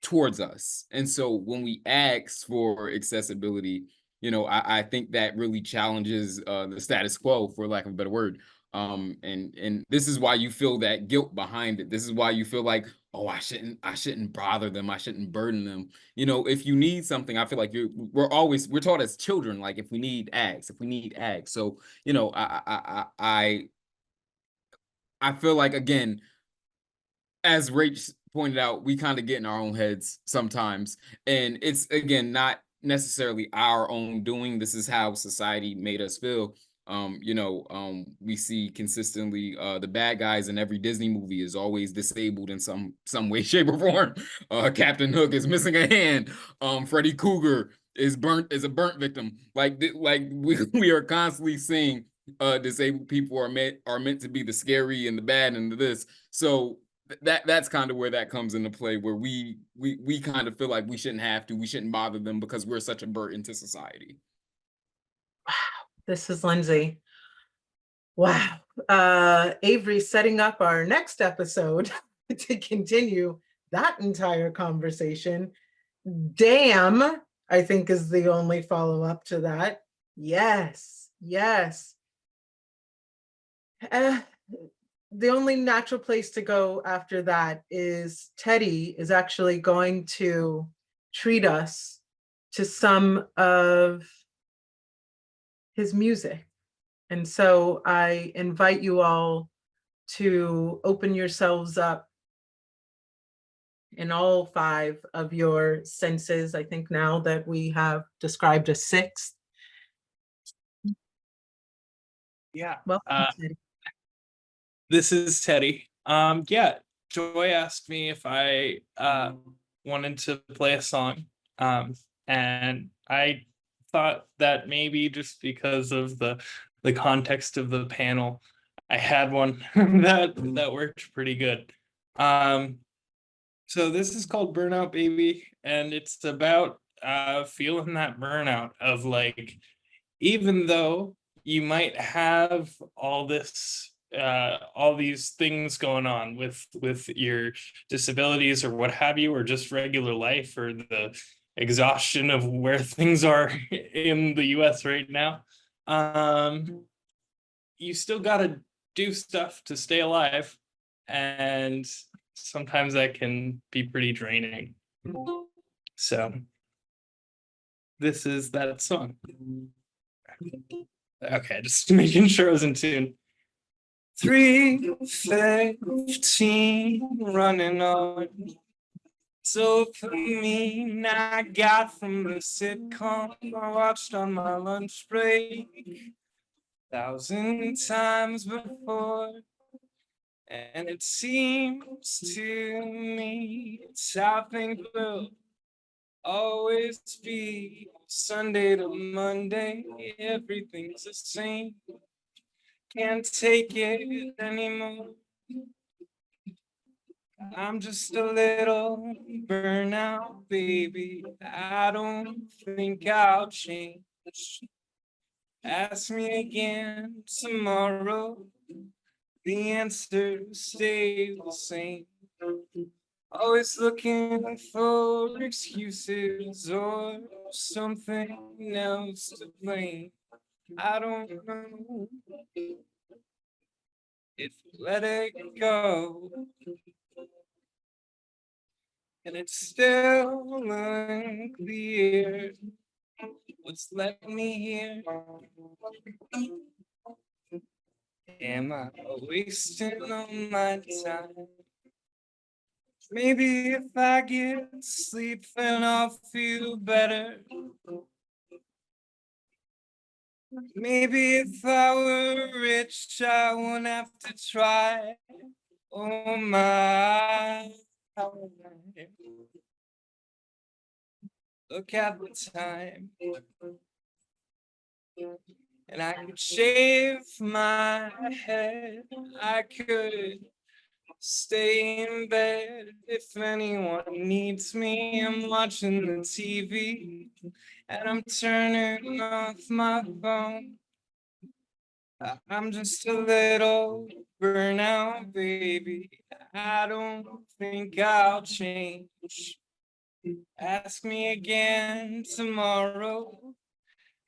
towards us. And so when we ask for accessibility, you know, I think that really challenges the status quo, for lack of a better word. And this is why you feel that guilt behind it. This is why you feel like, oh, I shouldn't bother them. I shouldn't burden them. You know, if you need something, I feel like we're taught as children, like if we need X, if we need X. So, you know, I feel like, again, as Rach pointed out, we kind of get in our own heads sometimes. And it's, again, not necessarily our own doing. This is how society made us feel. You know, we see consistently the bad guys in every Disney movie is always disabled in some way, shape, or form. Captain Hook is missing a hand. Freddy Krueger is a burnt victim. Like we are constantly seeing disabled people are meant to be the scary and the bad and the this. So that's kind of where that comes into play, where we kind of feel like we shouldn't bother them because we're such a burden to society. This is Lindsay. Wow. Avery setting up our next episode to continue that entire conversation. Damn, I think is the only follow-up to that. Yes, yes. The only natural place to go after that is Teddy is actually going to treat us to some of his music. And so I invite you all to open yourselves up in all 5 of your senses. I think now that we have described a 6th. Yeah. Welcome, Teddy. This is Teddy. Yeah, Joy asked me if I wanted to play a song. And I thought that maybe just because of the context of the panel, I had one that worked pretty good. So this is called Burnout Baby, and it's about feeling that burnout of like, even though you might have all these things going on with your disabilities or what have you, or just regular life, or the exhaustion of where things are in the US right now. You still got to do stuff to stay alive, and sometimes that can be pretty draining. So this is that song. Okay, just making sure I was in tune. 3:15 running on. So for me, I got from the sitcom I watched on my lunch break 1,000 times before. And it seems to me it's how things will always be. Sunday to Monday, everything's the same. Can't take it anymore. I'm just a little burnout, baby. I don't think I'll change. Ask me again tomorrow. The answer stays the same. Always looking for excuses or something else to blame. I don't know if let it go. And it's still unclear what's left me here. Am I wasting all my time? Maybe if I get sleep, then I'll feel better. Maybe if I were rich, I wouldn't have to try. Oh my. Look at the time. And I could shave my head. I could stay in bed if anyone needs me. I'm watching the TV and I'm turning off my phone. I'm just a little burnout, baby. I don't think I'll change. Ask me again tomorrow.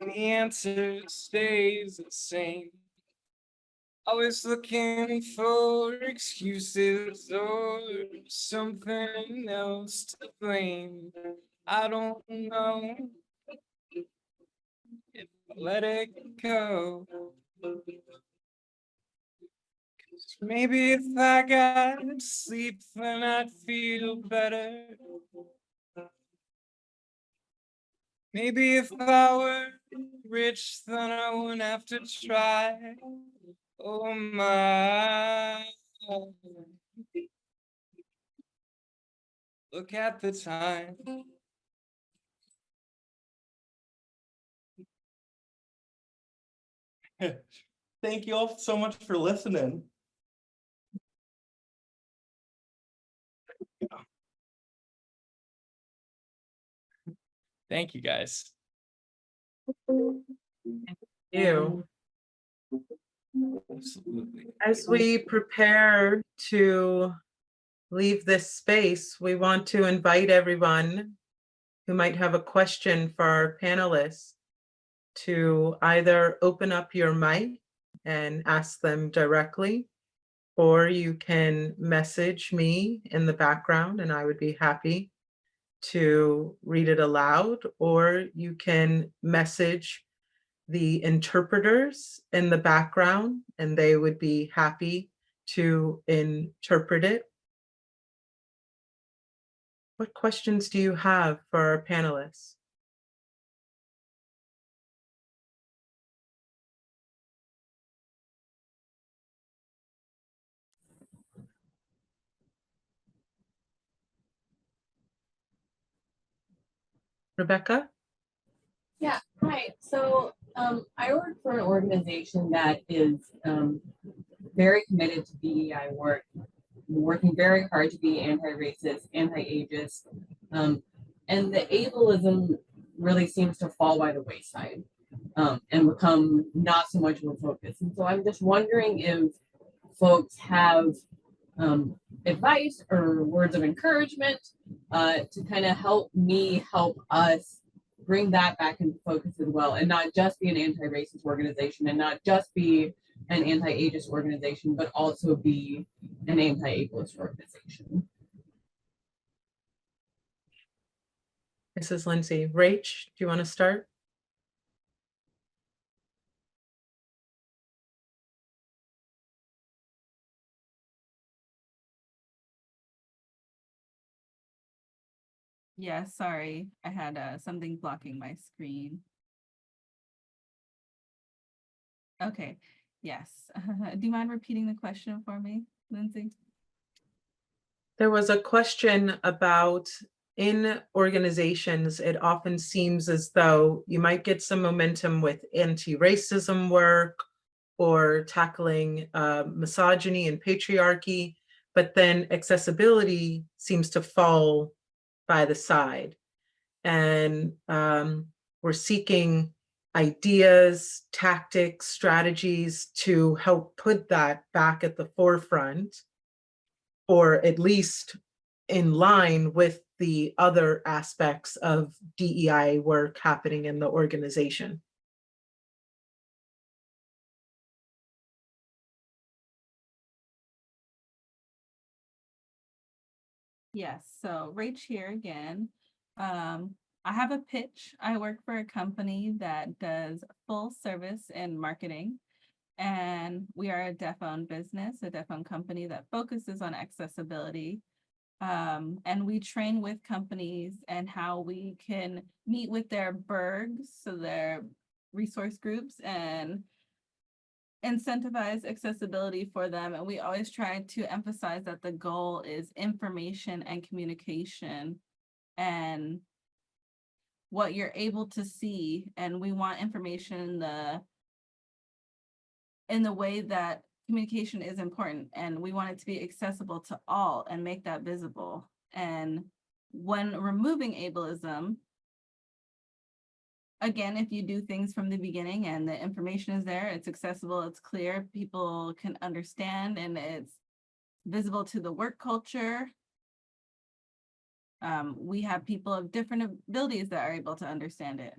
The answer stays the same. Always looking for excuses or something else to blame. I don't know if I let it go. Maybe if I got sleep, then I'd feel better. Maybe if I were rich, then I wouldn't have to try. Oh my. Look at the time. Thank you all so much for listening. Thank you guys. You. Absolutely. As we prepare to leave this space, we want to invite everyone who might have a question for our panelists to either open up your mic and ask them directly, or you can message me in the background and I would be happy to read it aloud, or you can message the interpreters in the background and they would be happy to interpret it. What questions do you have for our panelists? Rebecca? Yeah, hi. So I work for an organization that is very committed to DEI work, working very hard to be anti-racist, anti-ageist, and the ableism really seems to fall by the wayside and become not so much of a focus. And so I'm just wondering if folks have advice or words of encouragement to kind of help us bring that back into focus as well, and not just be an anti-racist organization and not just be an anti-ageist organization, but also be an anti-ableist organization. Mrs. Lindsay. Rach, do you want to start? Yeah, sorry. I had something blocking my screen. Okay, yes. Do you mind repeating the question for me, Lindsay? There was a question about, in organizations, it often seems as though you might get some momentum with anti-racism work or tackling misogyny and patriarchy, but then accessibility seems to fall by the side. And we're seeking ideas, tactics, strategies to help put that back at the forefront, or at least in line with the other aspects of DEI work happening in the organization. Yes, so Rach here again. I have a pitch. I work for a company that does full service in marketing, and we are a deaf-owned business, a deaf-owned company that focuses on accessibility. And we train with companies and how we can meet with their BERGs, so their resource groups, and incentivize accessibility for them. And we always try to emphasize that the goal is information and communication and what you're able to see. And we want information in the way that communication is important, and we want it to be accessible to all and make that visible. And when removing ableism, again, if you do things from the beginning and the information is there, it's accessible, it's clear, people can understand, and it's visible to the work culture. We have people of different abilities that are able to understand it.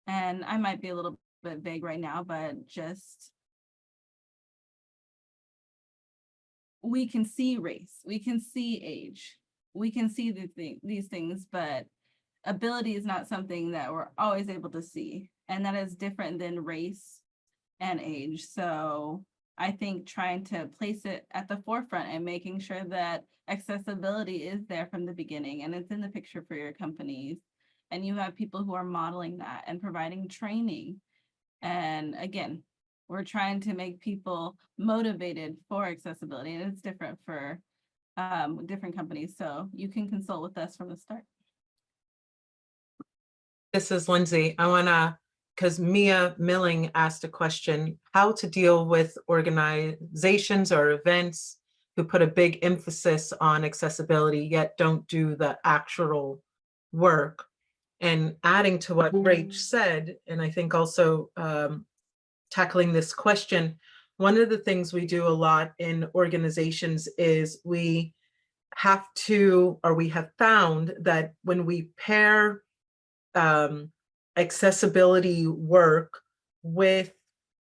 And I might be a little bit vague right now, but just we can see race, we can see age, we can see these things, but ability is not something that we're always able to see, and that is different than race and age. So I think trying to place it at the forefront and making sure that accessibility is there from the beginning and it's in the picture for your companies, and you have people who are modeling that and providing training. And again, we're trying to make people motivated for accessibility, and it's different for different companies. So you can consult with us from the start. This is Lindsay. I want to, because Mia Milling asked a question, how to deal with organizations or events who put a big emphasis on accessibility yet don't do the actual work. And adding to what Rach said, and I think also tackling this question, one of the things we do a lot in organizations is we have to, or we have found that when we pair accessibility work with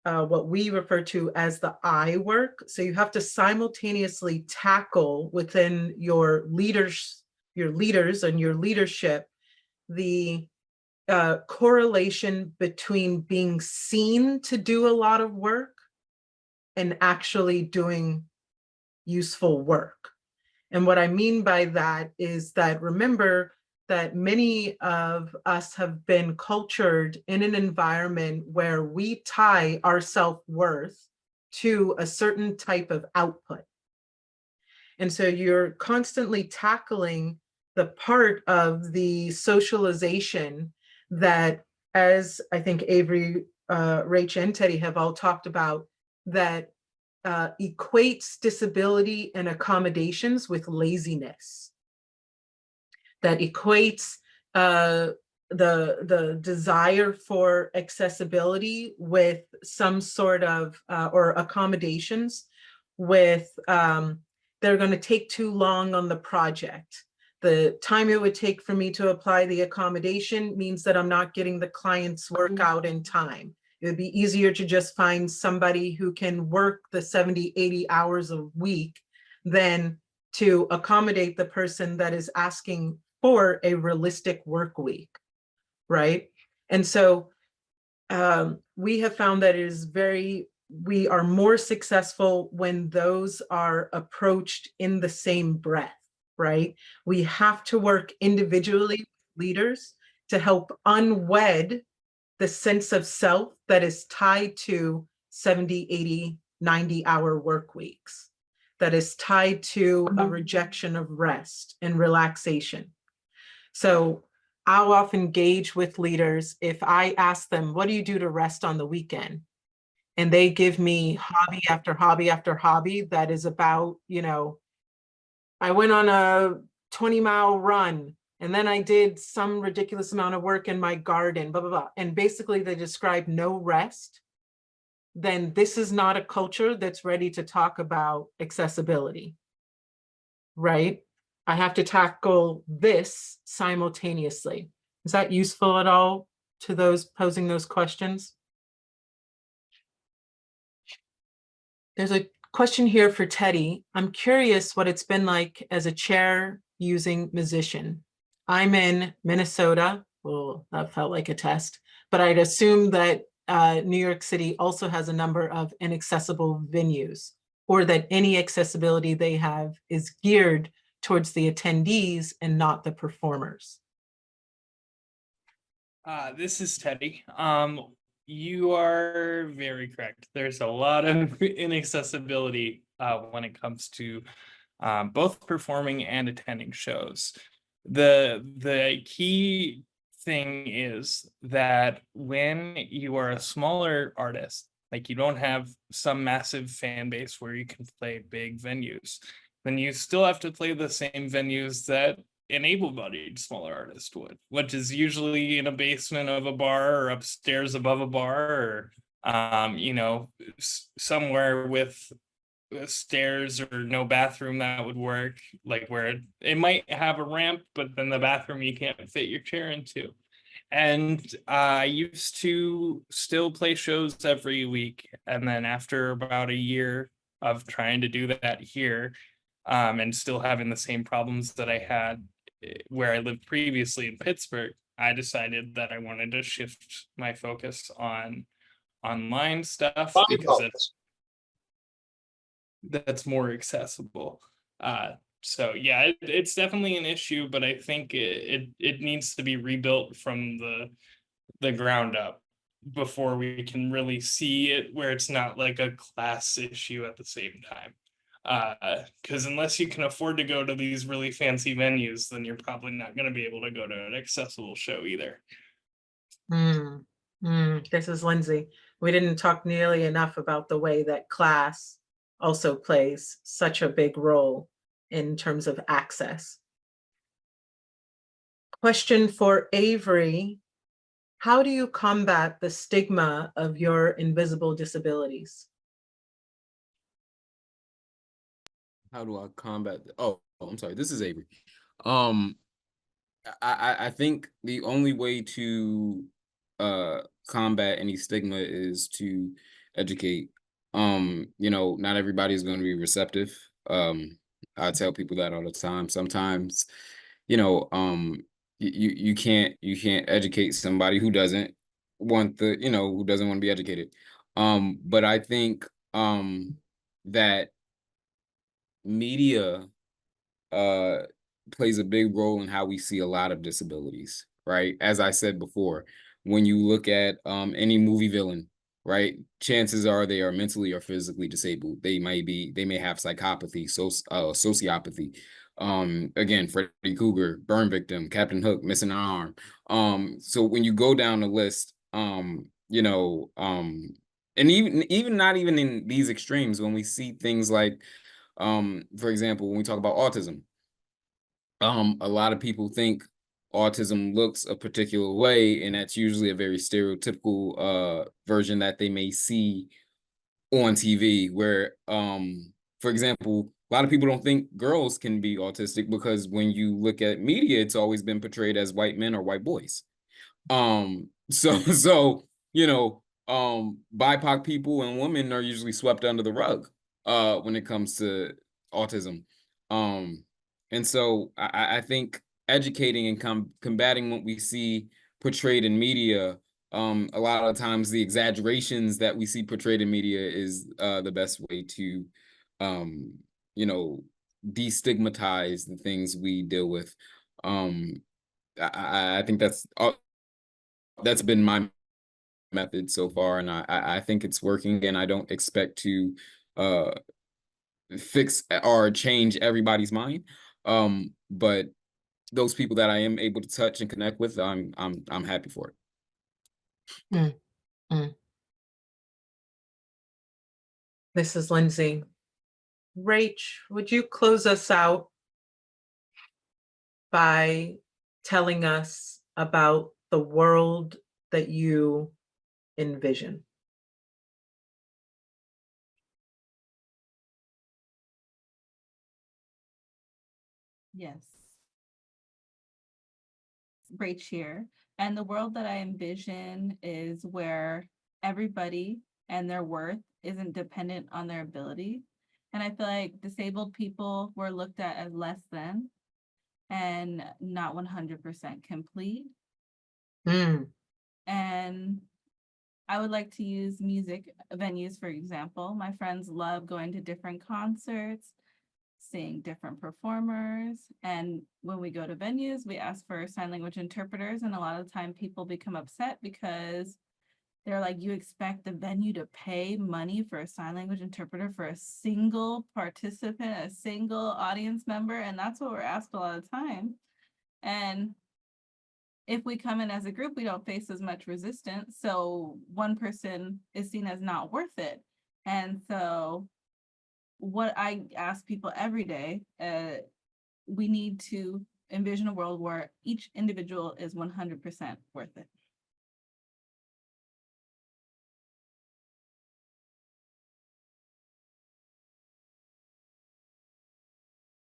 what we refer to as the I work. So you have to simultaneously tackle within your leaders and your leadership, the correlation between being seen to do a lot of work and actually doing useful work. And what I mean by that is that, remember that many of us have been cultured in an environment where we tie our self-worth to a certain type of output. And so you're constantly tackling the part of the socialization that, as I think Avery, Rach, and Teddy have all talked about, that equates disability and accommodations with laziness, that equates the desire for accessibility with some sort of, or accommodations with they're going to take too long on the project. The time it would take for me to apply the accommodation means that I'm not getting the client's work out in time. It would be easier to just find somebody who can work the 70, 80 hours a week than to accommodate the person that is asking for a realistic work week, right? And so we have found that we are more successful when those are approached in the same breath, right? We have to work individually with leaders to help unwed the sense of self that is tied to 70, 80, 90-hour work weeks, that is tied to a rejection of rest and relaxation. So I'll often engage with leaders if I ask them, what do you do to rest on the weekend? And they give me hobby after hobby after hobby that is about, I went on a 20-mile run and then I did some ridiculous amount of work in my garden, blah, blah, blah. And basically they describe no rest. Then this is not a culture that's ready to talk about accessibility, right? I have to tackle this simultaneously. Is that useful at all to those posing those questions? There's a question here for Teddy. I'm curious what it's been like as a chair using musician. I'm in Minnesota. Well, that felt like a test, but I'd assume that New York City also has a number of inaccessible venues, or that any accessibility they have is geared towards the attendees and not the performers. This is Teddy. You are very correct. There's a lot of inaccessibility when it comes to both performing and attending shows. The key thing is that when you are a smaller artist, like you don't have some massive fan base where you can play big venues, then you still have to play the same venues that an able-bodied smaller artist would, which is usually in a basement of a bar or upstairs above a bar, or somewhere with stairs or no bathroom that would work, like where it might have a ramp, but then the bathroom you can't fit your chair into. And I used to still play shows every week, and then after about a year of trying to do that here, and still having the same problems that I had where I lived previously in Pittsburgh, I decided that I wanted to shift my focus on online stuff because that's more accessible. So yeah, it's definitely an issue, but I think it needs to be rebuilt from the ground up before we can really see it where it's not like a class issue at the same time. Because unless you can afford to go to these really fancy venues, then you're probably not going to be able to go to an accessible show either. This is Lindsay. We didn't talk nearly enough about the way that class also plays such a big role in terms of access. Question for Avery. How do you combat the stigma of your invisible disabilities? How do I combat? Oh, I'm sorry. This is Avery. I think the only way to combat any stigma is to educate. Not everybody is going to be receptive. I tell people that all the time. Sometimes, you can't educate somebody who doesn't want who doesn't want to be educated. But I think that media plays a big role in how we see a lot of disabilities, right? As I said before, when you look at any movie villain, right, chances are they are mentally or physically disabled. They may have psychopathy, sociopathy. Again, Freddy Krueger, burn victim, Captain Hook, missing an arm. So when you go down the list, and even not even in these extremes, when we see things like, for example, when we talk about autism, a lot of people think autism looks a particular way, and that's usually a very stereotypical version that they may see on TV, where For example, a lot of people don't think girls can be autistic because when you look at media, it's always been portrayed as white men or white boys. So BIPOC people and women are usually swept under the rug when it comes to autism. And so I think educating and combating what we see portrayed in media, a lot of times the exaggerations that we see portrayed in media is the best way to destigmatize the things we deal with. I think that's been my method so far, and I think it's working, and I don't expect to fix or change everybody's mind. But those people that I am able to touch and connect with, I'm happy for it. Mm, mm. This is Lindsay. Rach, would you close us out by telling us about the world that you envision? Yes. Rach here. And the world that I envision is where everybody and their worth isn't dependent on their ability. And I feel like disabled people were looked at as less than and not 100% complete. Mm, And I would like to use music venues, for example. My friends love going to different concerts, seeing different performers. And when we go to venues, we ask for sign language interpreters. And a lot of the time people become upset because they're like, you expect the venue to pay money for a sign language interpreter for a single participant, a single audience member. And that's what we're asked a lot of time. And if we come in as a group, we don't face as much resistance. So one person is seen as not worth it. And so what I ask people every day, we need to envision a world where each individual is 100% worth it.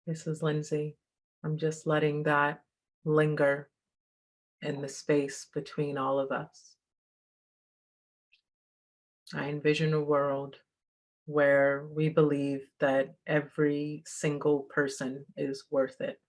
this is Lindsay. I'm just letting that linger in the space between all of us. I envision a world where we believe that every single person is worth it.